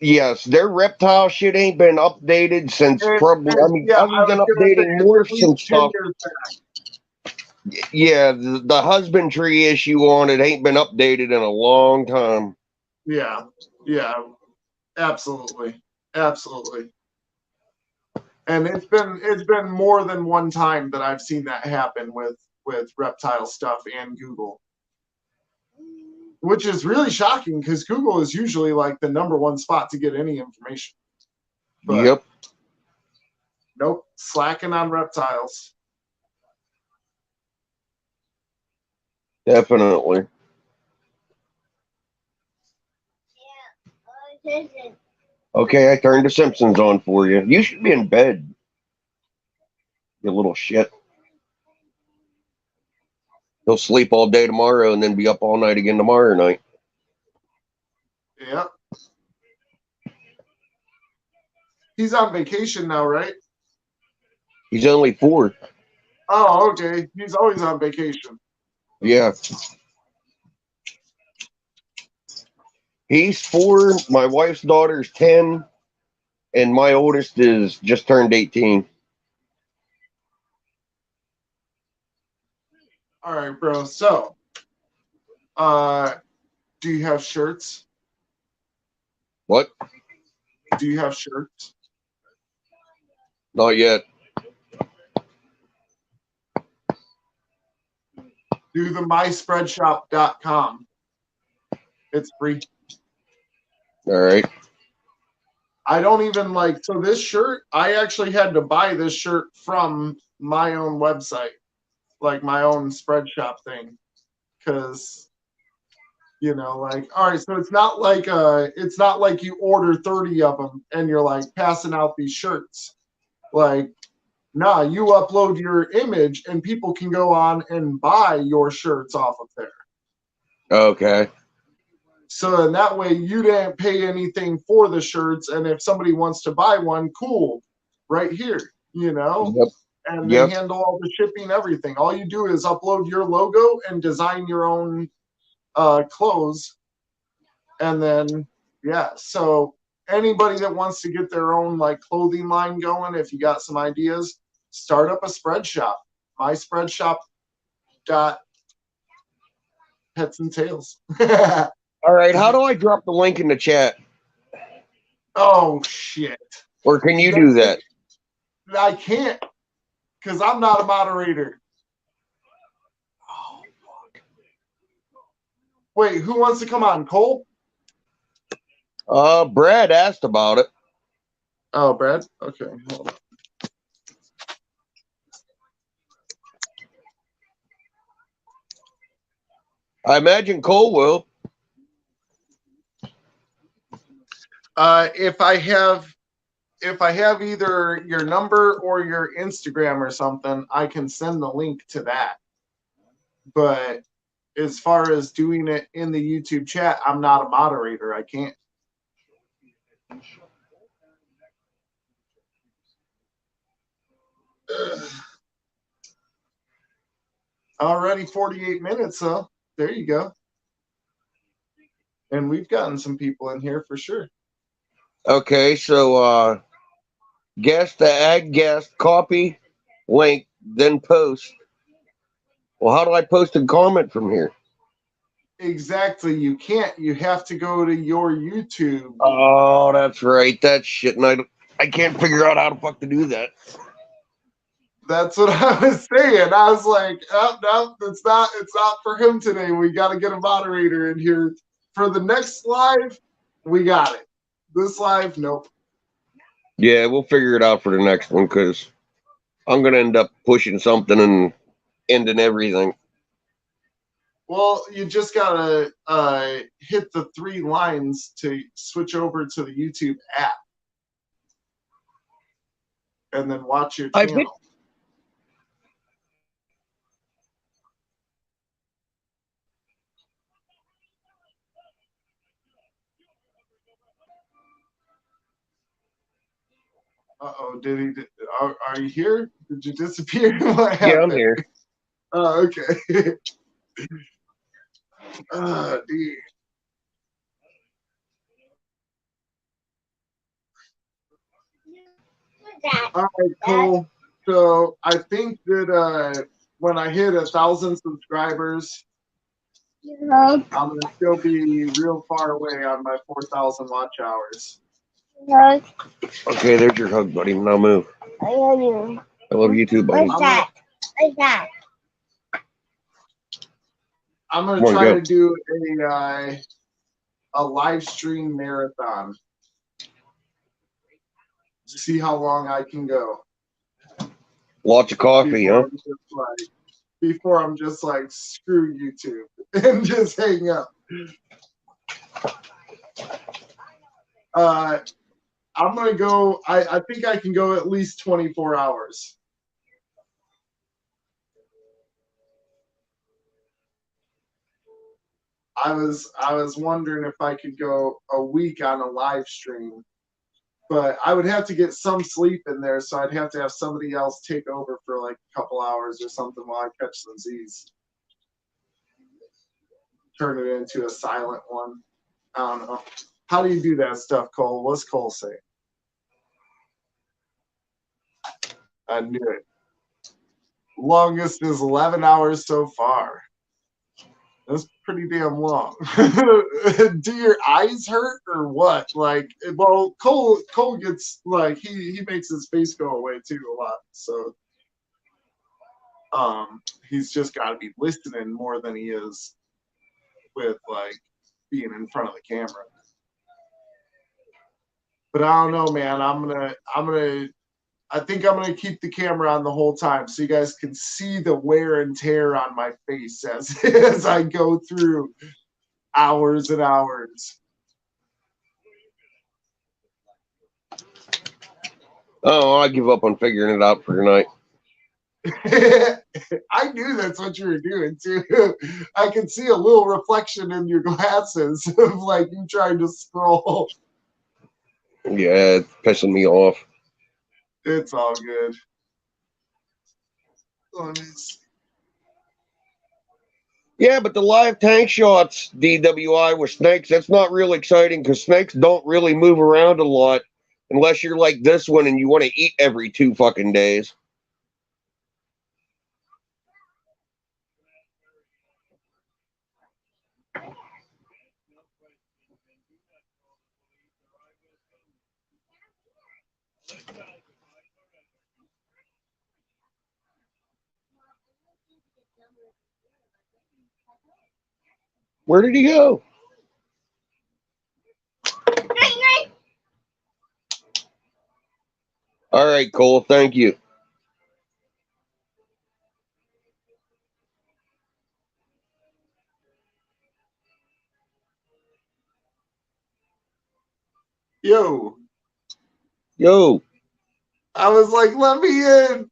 Yes, their reptile shit ain't been updated since probably. I mean, Yeah, other I than was gonna say updating it's at morphs and least 10 stuff. years back. Yeah, the husbandry issue on it ain't been updated in a long time. Yeah, yeah, absolutely, absolutely. And it's been more than one time that I've seen that happen with reptile stuff and Google, which is really shocking because Google is usually like the #1 spot to get any information. But Yep. nope, slacking on reptiles. Definitely. Okay, I turned The Simpsons on for you. You should be in bed. You little shit. He'll sleep all day tomorrow and then be up all night again tomorrow night. Yep. He's on vacation now, right? He's only 4. Oh, okay. He's always on vacation. Yeah. He's 4. My wife's daughter's 10. And my oldest is just turned 18. All right, bro. So, do you have shirts? What? Do you have shirts? Not yet. Do the myspreadshop.com. It's free. All right. I don't even like, so this shirt, I actually had to buy this shirt from my own website, like my own spread shop thing. Cause, like, all right, so it's not like you order 30 of them and you're like passing out these shirts. Like, nah, you upload your image and people can go on and buy your shirts off of there. Okay. So in that way, you didn't pay anything for the shirts. And if somebody wants to buy one, cool, right here, Yep. and they handle all the shipping, everything. All you do is upload your logo and design your own clothes. And then, yeah, so anybody that wants to get their own like clothing line going, if you got some ideas, start up a spread shop. Myspreadshop. Pets and tails. All right. How do I drop the link in the chat? Oh, shit. Or can you do that? I can't because I'm not a moderator. Oh, fuck. Wait, who wants to come on? Cole? Brad asked about it. Oh, Brad? Okay, hold on. I imagine Cole will. If I have either your number or your Instagram or something, I can send the link to that. But as far as doing it in the YouTube chat, I'm not a moderator. I can't. Already 48 minutes, so there you go. And we've gotten some people in here for sure. Okay, so guess the ag guest copy link, then post. Well, how do I post a comment from here? Exactly, you can't. You have to go to your YouTube. Oh, that's right. That shit, and I can't figure out how the fuck to do that. That's what I was saying. I was like, oh, no, it's not for him today. We got to get a moderator in here for the next live. We got it. This live, nope. Yeah, we'll figure it out for the next one because I'm gonna end up pushing something and ending everything. Well, you just gotta hit the 3 lines to switch over to the YouTube app, and then watch your channel. Uh-oh, are you here? Did you disappear? What happened? Yeah, I'm here. Oh, okay. Dude. All right, cool. So I think that when I hit 1,000 subscribers, I'm gonna still be real far away on my 4,000 watch hours. Okay, there's your hug, buddy. Now move. I love you. I love you too, buddy. What's that? What's that? I'm gonna Come on, try go. to do a live stream marathon. See how long I can go. Lots of coffee, huh? Before I'm just like, screw YouTube and just hang up. I'm gonna go. I think I can go at least 24 hours. I was wondering if I could go a week on a live stream, but I would have to get some sleep in there, so I'd have to have somebody else take over for like a couple hours or something while I catch some Z's. Turn it into a silent one. I don't know. How do you do that stuff, Cole? What's Cole say? I knew it. Longest is 11 hours so far. That's pretty damn long. Do your eyes hurt or what? Like, well, Cole gets like he makes his face go away too a lot. So he's just got to be listening more than he is with like being in front of the camera. But I don't know, man. I think I'm gonna keep the camera on the whole time so you guys can see the wear and tear on my face as I go through hours and hours. Oh, I give up on figuring it out for tonight. I knew that's what you were doing too. I could see a little reflection in your glasses of like you trying to scroll. Yeah, it's pissing me off. It's all good. Yeah, but the live tank shots, DWI, with snakes, that's not real exciting because snakes don't really move around a lot unless you're like this one and you want to eat every 2 fucking days. Where did he go? All right, Cole, thank you. Yo. I was like, let me in.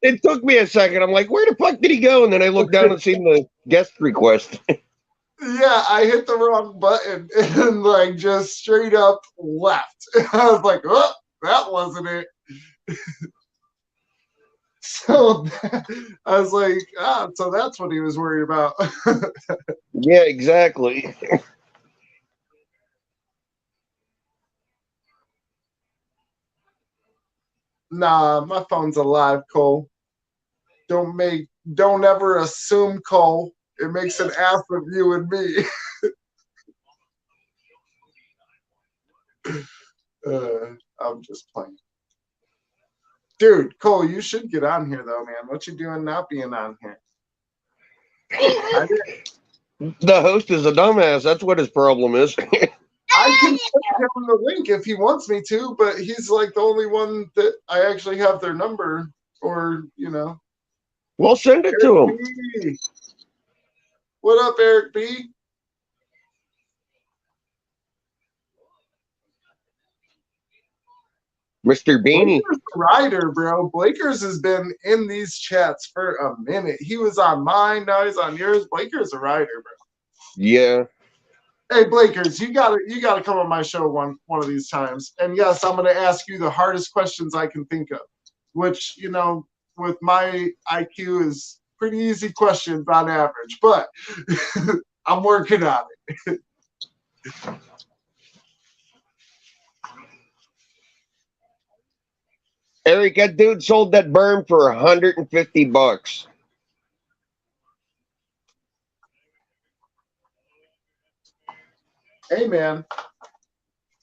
It took me a second. I'm like, where the fuck did he go? And then I looked down and seen the guest request. Yeah, I hit the wrong button and like just straight up left. I was like, oh, that wasn't it. So I was like, so that's what he was worried about. Yeah, exactly. Nah, my phone's alive, Cole. Don't ever assume, Cole. It makes an ass of you and me. I'm just playing. Dude, Cole, you should get on here though, man. What you doing not being on here? The host is a dumbass. That's what his problem is. I can send him the link if he wants me to, but he's like the only one that I actually have their number, or you know. Well, send it to him. B. What up, Eric B? Mr. Beanie. Blaker's the rider, bro. Blaker's has been in these chats for a minute. He was on mine, now he's on yours. Blaker's a rider, bro. Yeah. Hey, Blakers, you gotta come on my show one of these times. And yes, I'm gonna ask you the hardest questions I can think of, which, you know, with my IQ is pretty easy questions on average, but I'm working on it. Eric, that dude sold that berm for $150. Hey, man.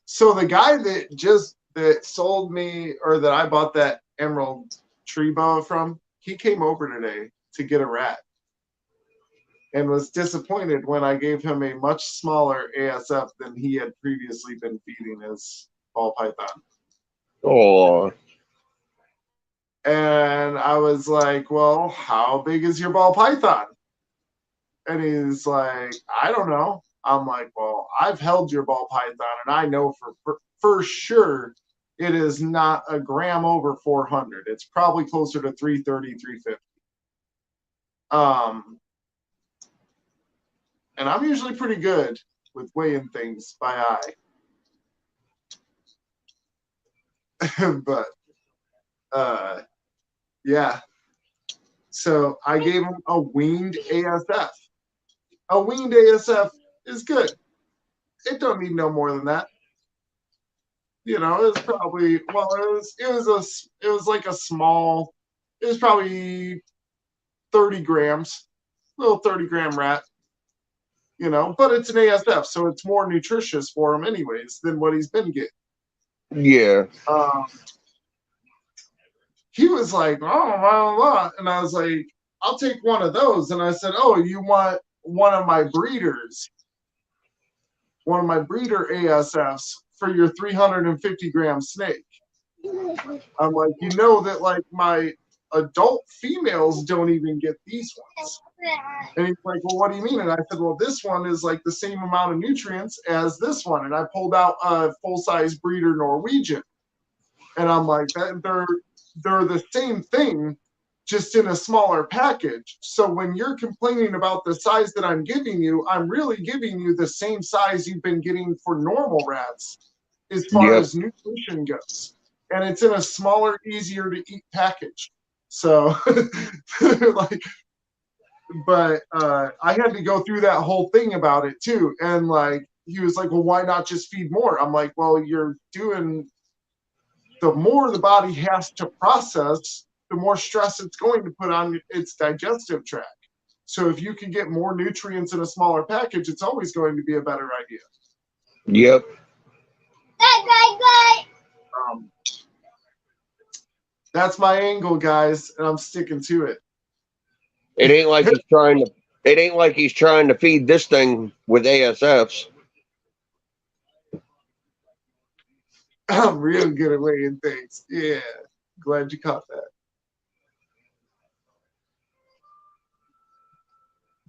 So the guy that sold me, or that I bought that emerald tree boa from, he came over today to get a rat and was disappointed when I gave him a much smaller ASF than he had previously been feeding his ball python. Oh, And I was like, well, how big is your ball python? And he's like, I don't know. I'm like, well, I've held your ball python, and I know for sure it is not a gram over 400. It's probably closer to 330, 350. And I'm usually pretty good with weighing things by eye. But yeah. So I gave him a weaned ASF. A weaned ASF is good. It don't need no more than that. You know, it was probably, well, it was like a small, it was probably 30 grams, little 30-gram rat, you know, but it's an ASF, so it's more nutritious for him anyways than what he's been getting. yeah. He was like, oh, blah, blah. And I was like, I'll take one of those. And I said, oh, you want one of my breeder ASFs for your 350-gram snake? I'm like, you know that like my adult females don't even get these ones. And he's like, well, what do you mean? And I said, well, this one is like the same amount of nutrients as this one. And I pulled out a full-size breeder Norwegian. And I'm like, they're the same thing, just in a smaller package. So when you're complaining about the size that I'm giving you, I'm really giving you the same size you've been getting for normal rats as far as nutrition goes. And it's in a smaller, easier to eat package. So like, but I had to go through that whole thing about it too. And like, he was like, well, why not just feed more? I'm like, well, you're doing, the more the body has to process, the more stress it's going to put on its digestive tract. So if you can get more nutrients in a smaller package, it's always going to be a better idea. Yep. That's my angle, guys, and I'm sticking to it. It ain't like he's trying to feed this thing with ASFs. I'm real good at weighing things. Yeah. Glad you caught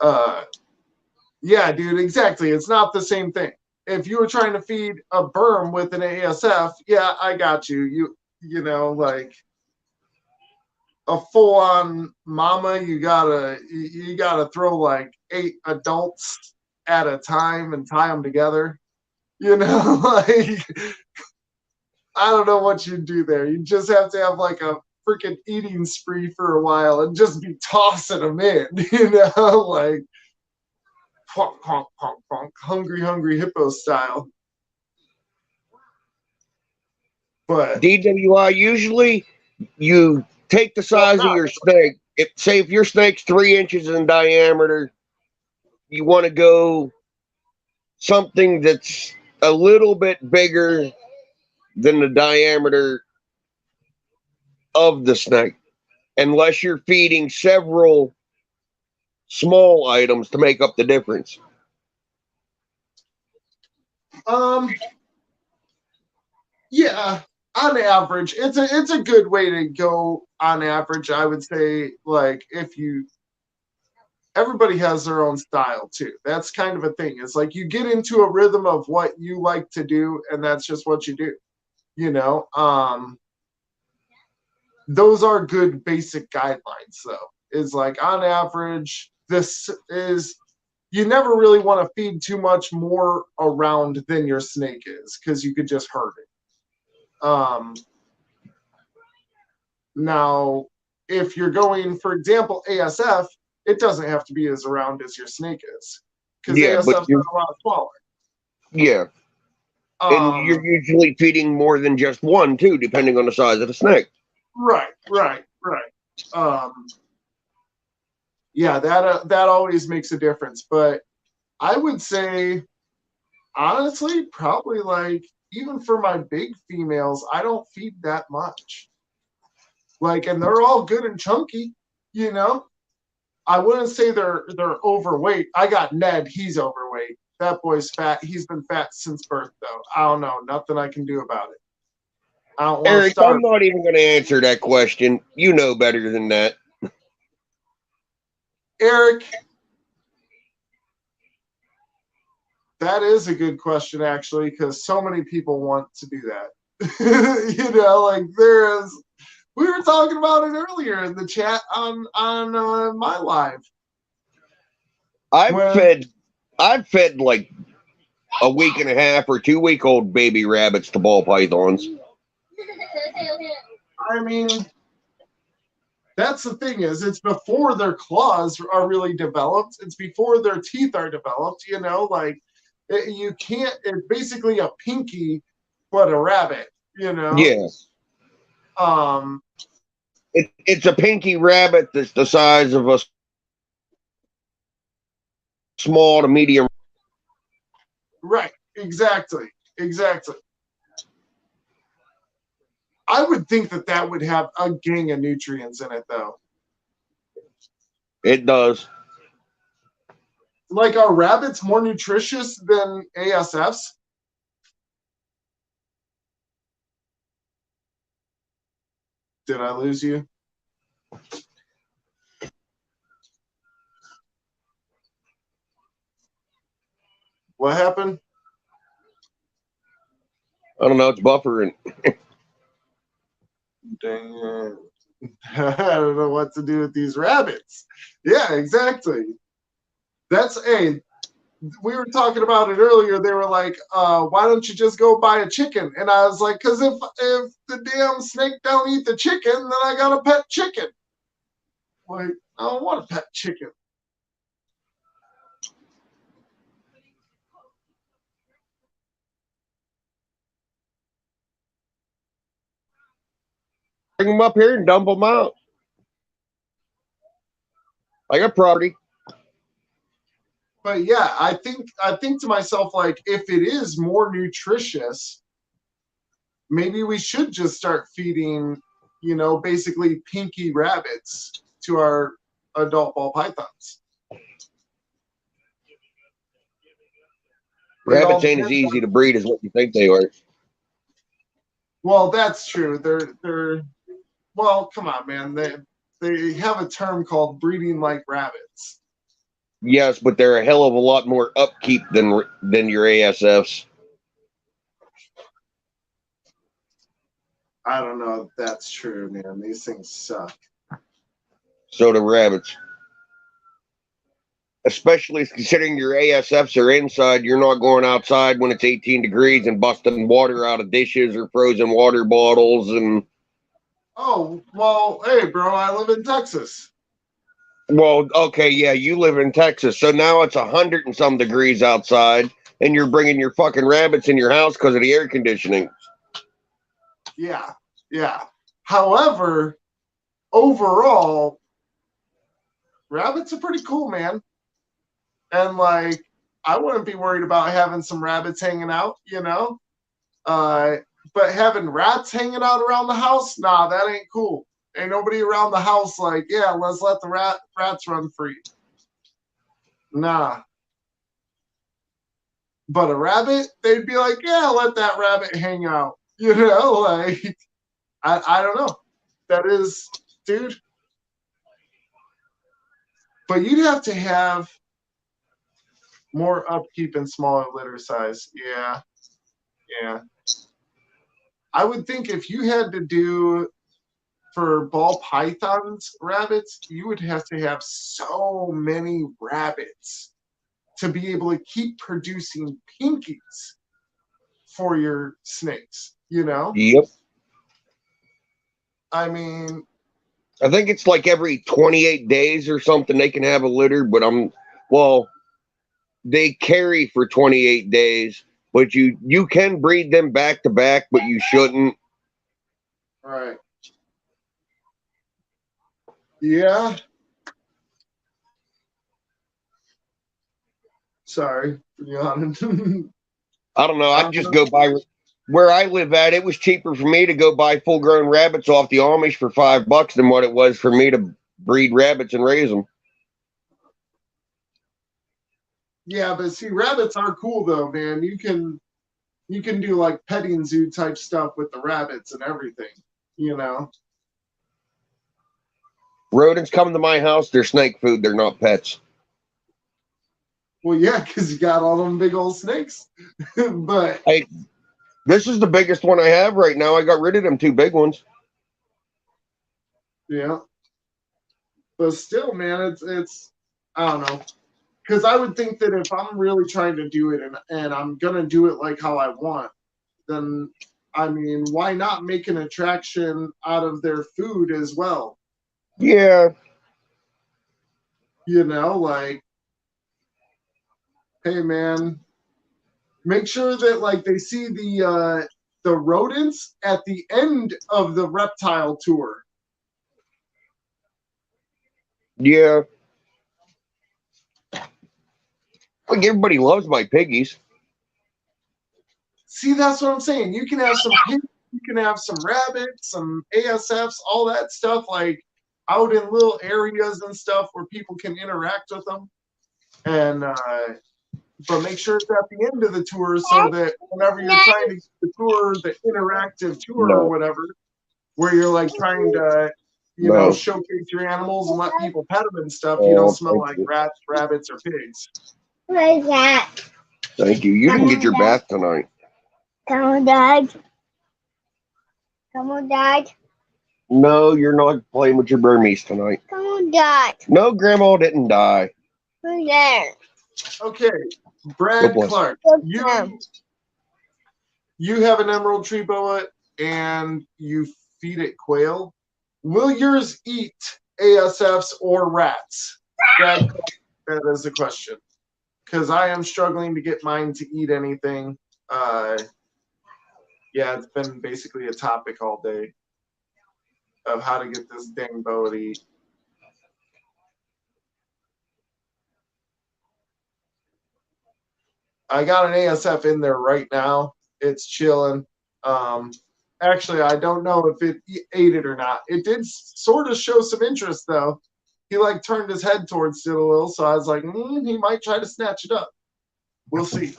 that. Yeah, dude, exactly. It's not the same thing. If you were trying to feed a berm with an ASF, yeah, I got you. You know, like a full-on mama, you gotta throw like 8 adults at a time and tie them together. You know, like I don't know what you'd do there. You just have to have like a freaking eating spree for a while and just be tossing them in, you know, like plonk, plonk, plonk, plonk, hungry hippo style. But DWI, usually you take the size of your snake. If your snake's 3 inches in diameter, you want to go something that's a little bit bigger than the diameter of the snake, unless you're feeding several small items to make up the difference. Yeah, on average, it's a good way to go. On average, I would say, like, everybody has their own style too. That's kind of a thing. It's like you get into a rhythm of what you like to do, and that's just what you do. You know, those are good basic guidelines, though. Is like on average, this is, you never really want to feed too much more around than your snake is, because you could just hurt it. Now, if you're going, for example, ASF, it doesn't have to be as around as your snake is, because ASF's are a lot smaller. Yeah. And you're usually feeding more than just one, too, depending on the size of the snake. Right. Yeah, that always makes a difference. But I would say, honestly, probably like even for my big females, I don't feed that much. Like, and they're all good and chunky, you know. I wouldn't say they're overweight. I got Ned, he's overweight. That boy's fat. He's been fat since birth, though. I don't know. Nothing I can do about it. I don't want to Eric, starve. I'm not even going to answer that question. You know better than that. Eric, that is a good question, actually, because so many people want to do that. You know, like there is. We were talking about it earlier in the chat on my live. I've fed like a week and a half or 2-week-old baby rabbits to ball pythons. I mean, that's the thing is it's before their claws are really developed. It's before their teeth are developed, you know, like you can't, it's basically a pinky, but a rabbit, you know? Yes. It's a pinky rabbit that's the size of a small to medium. Right. Exactly. I would think that would have a gang of nutrients in it, though. It does. Like, are rabbits more nutritious than ASFs? Did I lose you? What happened? I don't know. It's buffering. Dang it. I don't know what to do with these rabbits. Yeah, exactly. That's we were talking about it earlier. They were like, why don't you just go buy a chicken? And I was like, because if the damn snake don't eat the chicken, then I got a pet chicken. Like, I don't want a pet chicken. Bring them up here and dump them out. I got property. But yeah, I think to myself, like, if it is more nutritious, maybe we should just start feeding, you know, basically pinky rabbits to our adult ball pythons. Rabbits ain't as easy to breed as what you think they are. Well, that's true. They're well, come on, man. They have a term called breeding like rabbits. Yes, but they're a hell of a lot more upkeep than your ASFs. I don't know if that's true, man. These things suck. So do rabbits. Especially considering your ASFs are inside, you're not going outside when it's 18 degrees and busting water out of dishes or frozen water bottles. And oh, well, hey, bro, I live in Texas. Well, okay, yeah, you live in Texas, so now it's 100 and some degrees outside, and you're bringing your fucking rabbits in your house because of the air conditioning. Yeah. However, overall, rabbits are pretty cool, man. And like, I wouldn't be worried about having some rabbits hanging out, you know. But having rats hanging out around the house, nah, that ain't cool. Ain't nobody around the house like, yeah, let's let the rats run free. Nah. But a rabbit, they'd be like, yeah, let that rabbit hang out. You know, like, I don't know. That is, dude. But you'd have to have more upkeep and smaller litter size. Yeah. I would think if you had to do for ball pythons rabbits, you would have to have so many rabbits to be able to keep producing pinkies for your snakes, you know? Yep. I mean, I think it's like every 28 days or something they can have a litter, but they carry for 28 days, but you can breed them back to back, but you shouldn't. Right. Yeah. Sorry for yawning. I don't know. I'd just go buy where I live at. It was cheaper for me to go buy full grown rabbits off the Amish for $5 than what it was for me to breed rabbits and raise them. Yeah, but see, rabbits are cool though, man. You can do like petting zoo type stuff with the rabbits and everything, you know. Rodents come to my house. They're snake food. They're not pets. Well, yeah, because you got all them big old snakes. But Hey, this is the biggest one I have right now. I got rid of them 2 big ones. yeah, but still, man, it's I don't know. Because I would think that if I'm really trying to do it and I'm gonna do it like how I want, then I mean, why not make an attraction out of their food as well? Yeah. You know, like, hey man, make sure that like they see the rodents at the end of the reptile tour. Yeah. Like everybody loves my piggies. See, that's what I'm saying. You can have some pigs, you can have some rabbits, some ASFs, all that stuff, like out in little areas and stuff where people can interact with them. And but make sure it's at the end of the tour so that whenever you're trying to get the tour, the interactive tour or whatever, where you're like trying to, you know, showcase your animals and let people pet them and stuff, you don't smell like rats, rabbits, or pigs. What is that? Thank you. You didn't get your bath tonight. Come on, Dad. Come on, Dad. No, you're not playing with your Burmese tonight. Come on, Dad. No, Grandma didn't die. Who's there? Okay, Brad Clark, you have an emerald tree boa and you feed it quail. Will yours eat ASFs or rats? Brad Clark, that is the question. Because I am struggling to get mine to eat anything. Yeah, it's been basically a topic all day of how to get this dang boa to eat. I got an ASF in there right now. It's chilling. Actually, I don't know if it ate it or not. It did sort of show some interest, though. He like turned his head towards it a little, so I was like, he might try to snatch it up. We'll see.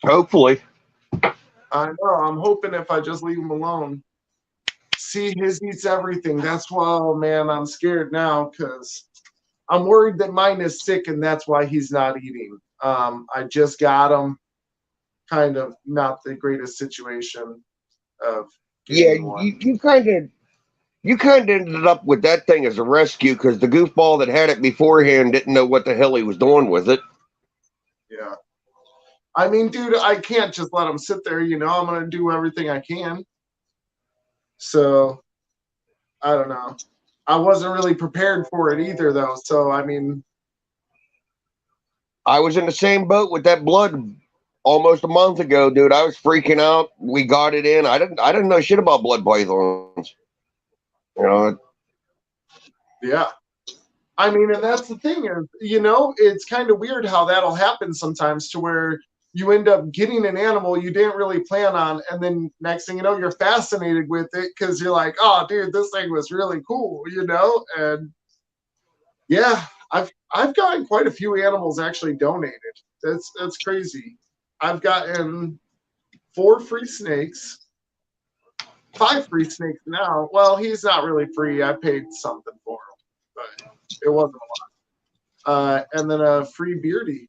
Hopefully. I know. I'm hoping if I just leave him alone. See, his eats everything. That's why, oh man, I'm scared now because I'm worried that mine is sick and that's why he's not eating. I just got him. Kind of not the greatest situation of you kind of ended up with that thing as a rescue because the goofball that had it beforehand didn't know what the hell he was doing with it. Yeah. I mean, dude, I can't just let him sit there, you know. I'm gonna do everything I can. So I don't know. I wasn't really prepared for it either though. So I mean, I was in the same boat with that blood almost a month ago, dude. I was freaking out. We got it in. I didn't know shit about blood pythons. You know. Yeah. I mean, and that's the thing is, you know, it's kind of weird how that'll happen sometimes to where you end up getting an animal you didn't really plan on, and then next thing you know, you're fascinated with it because you're like, oh, dude, this thing was really cool, you know? And yeah, I've gotten quite a few animals actually donated. That's crazy. I've gotten 4 free snakes, 5 free snakes now. Well, he's not really free. I paid something for him, but it wasn't a lot. And then a free beardy.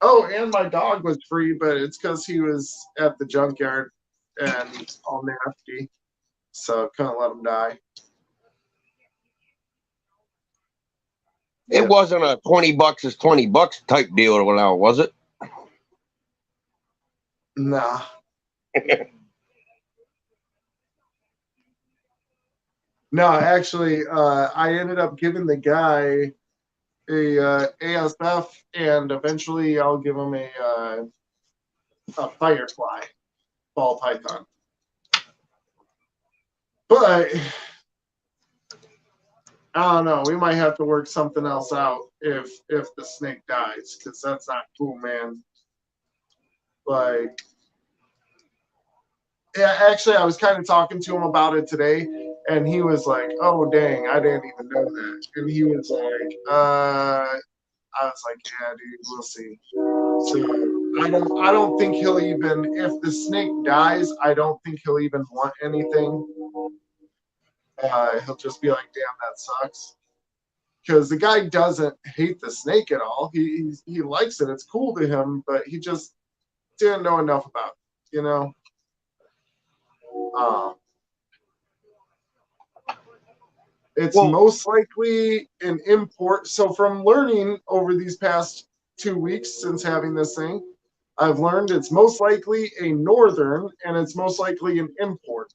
Oh, and my dog was free, but it's because he was at the junkyard and all nasty. So couldn't let him die. It wasn't a $20 is $20 type deal now, was it? Nah. No, actually, I ended up giving the guy a ASF, and eventually I'll give him a firefly ball python. But I don't know. We might have to work something else out if the snake dies, because that's not cool, man. Like, yeah, actually, I was kind of talking to him about it today, and he was like, "Oh, dang, I didn't even know that." And he was like, I was like, "Yeah, dude, we'll see." So I don't think he'll even, if the snake dies, I don't think he'll even want anything. He'll just be like, "Damn, that sucks." Because the guy doesn't hate the snake at all. He likes it. It's cool to him, but he just didn't know enough about it, you know. Um, it's Well, most likely an import. So from learning over these past 2 weeks since having this thing, I've learned it's most likely a northern and it's most likely an import.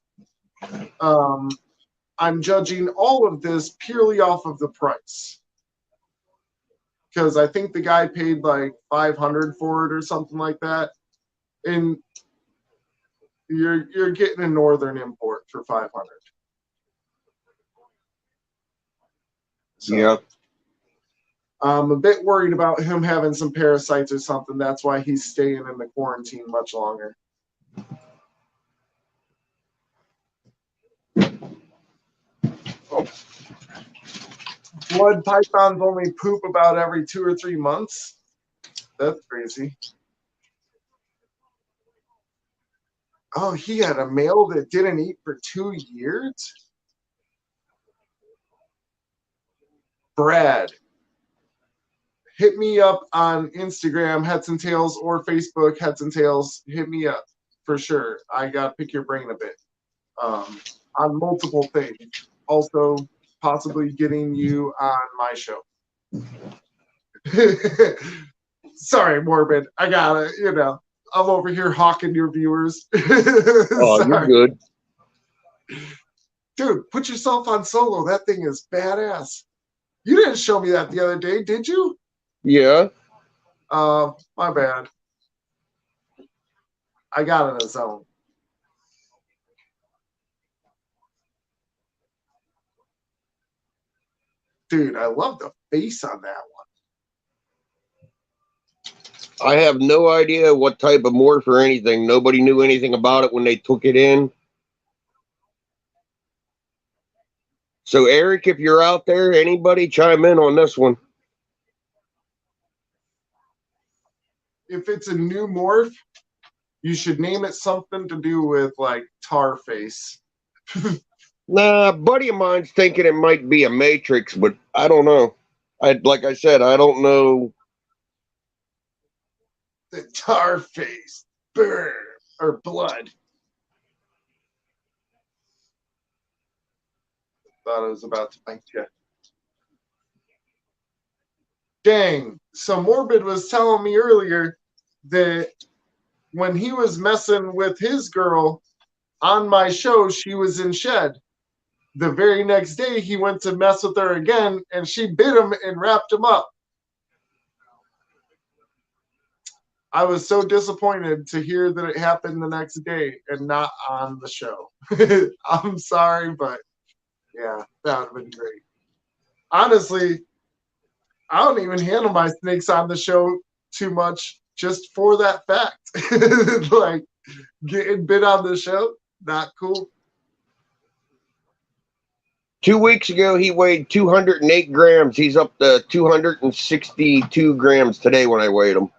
Um, I'm judging all of this purely off of the price because I think the guy paid like 500 for it or something like that, and you're getting a northern import for 500. So yeah. I'm a bit worried about him having some parasites or something. That's why he's staying in the quarantine much longer. Blood pythons only poop about every 2 or 3 months. That's crazy. Oh, he had a male that didn't eat for 2 years? Brad, hit me up on Instagram, Heads and Tails, or Facebook, Heads and Tails. Hit me up for sure. I got to pick your brain a bit on multiple things. Also, possibly getting you on my show. Sorry, Morbid. I gotta, I'm over here hawking your viewers. Oh, you're Sorry. good. Dude, put yourself on solo. That thing is badass. You didn't show me that the other day, did you? Yeah. My bad. I got in a zone. Dude, I love the face on that one. I have no idea what type of morph or anything. Nobody knew anything about it when they took it in. So, Eric, if you're out there, anybody chime in on this one. If it's a new morph, you should name it something to do with like tar face. Nah, a buddy of mine's thinking it might be a Matrix, but I don't know. Like I said, I don't know. The tar face. Burn. Or blood. Thought I was about to bite you. Dang. So Morbid was telling me earlier that when he was messing with his girl on my show, she was in shed. The very next day, he went to mess with her again, and she bit him and wrapped him up. I was so disappointed to hear that it happened the next day and not on the show. I'm sorry, but yeah, that would have been great. Honestly, I don't even handle my snakes on the show too much just for that fact. Like getting bit on the show, not cool. 2 weeks ago, he weighed 208 grams. He's up to 262 grams today when I weighed him.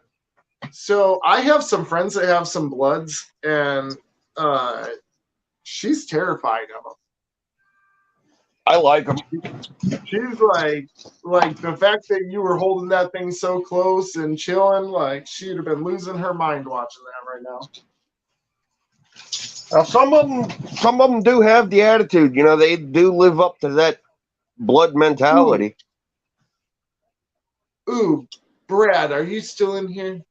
So I have some friends that have some bloods, and she's terrified of them. I like him. She's like the fact that you were holding that thing so close and chilling, like she'd have been losing her mind watching that right now. Now, some of them do have the attitude. You know, they do live up to that blood mentality. Ooh, Brad, are you still in here?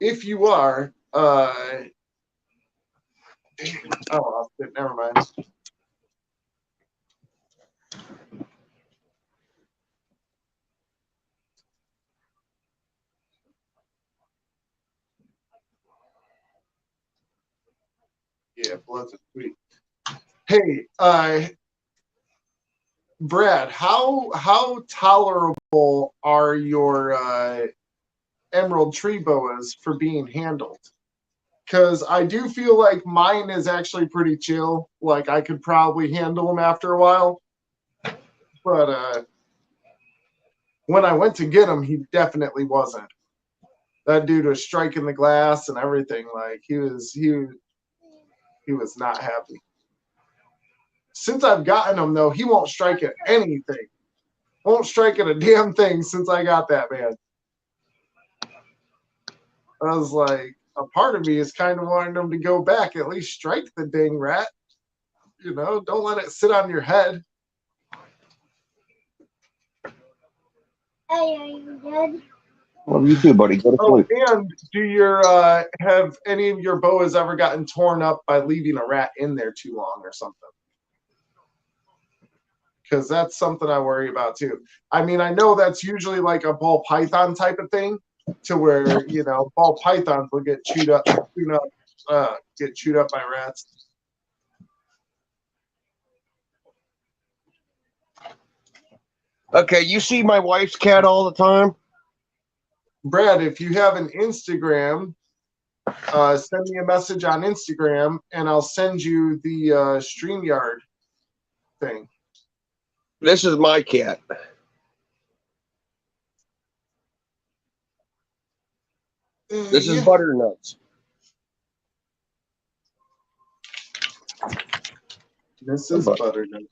If you are, oh, never mind. Yeah, blood's a sweet. Hey, Brad, how tolerable are your emerald tree boas for being handled? Because I do feel like mine is actually pretty chill. Like I could probably handle them after a while. But when I went to get him, he definitely wasn't. That dude was striking the glass and everything. Like he was not happy. Since I've gotten him though, he won't strike at anything. Won't strike at a damn thing since I got that man. I was like, a part of me is kind of wanting him to go back, at least strike the dang rat. You know, don't let it sit on your head. Hey, are you good? Well, you too, buddy. Go to Oh, sleep. and do your have any of your boas ever gotten torn up by leaving a rat in there too long or something? Because that's something I worry about too. I mean, I know that's usually like a ball python type of thing, to where you know ball pythons will get chewed up by rats. Okay, you see my wife's cat all the time? Brad, if you have an Instagram, send me a message on Instagram, and I'll send you the StreamYard thing. This is my cat. This is Butternuts. This is Butternut.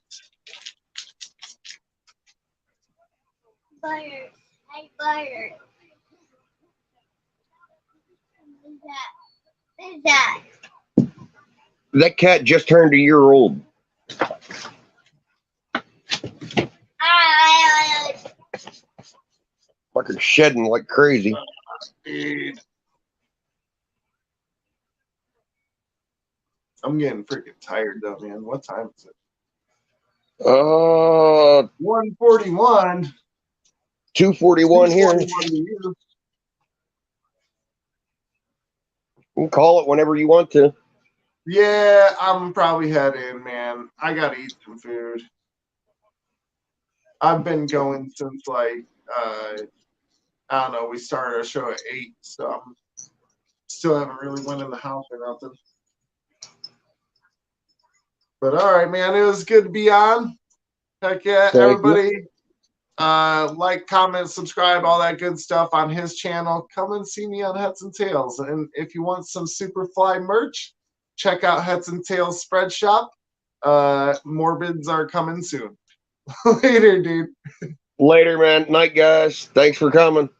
Butter. Hey, butter. What is that? That cat just turned a year old. Fucking shedding like crazy. Dude. I'm getting freaking tired though, man. What time is it? 1:41. 2:41 here. 2:41 to you. You can call it whenever you want to. Yeah, I'm probably heading, man. I gotta eat some food. I've been going since like I don't know, we started our show at 8, so I'm still haven't really went in the house or nothing. But all right, man, it was good to be on. Heck yeah, everybody. Like, comment, subscribe, all that good stuff on his channel. Come and see me on Heads and Tails. And if you want some Superfly merch, check out Heads and Tails Spread Shop. More bids are coming soon. Later, dude. Later, man. Night, guys. Thanks for coming.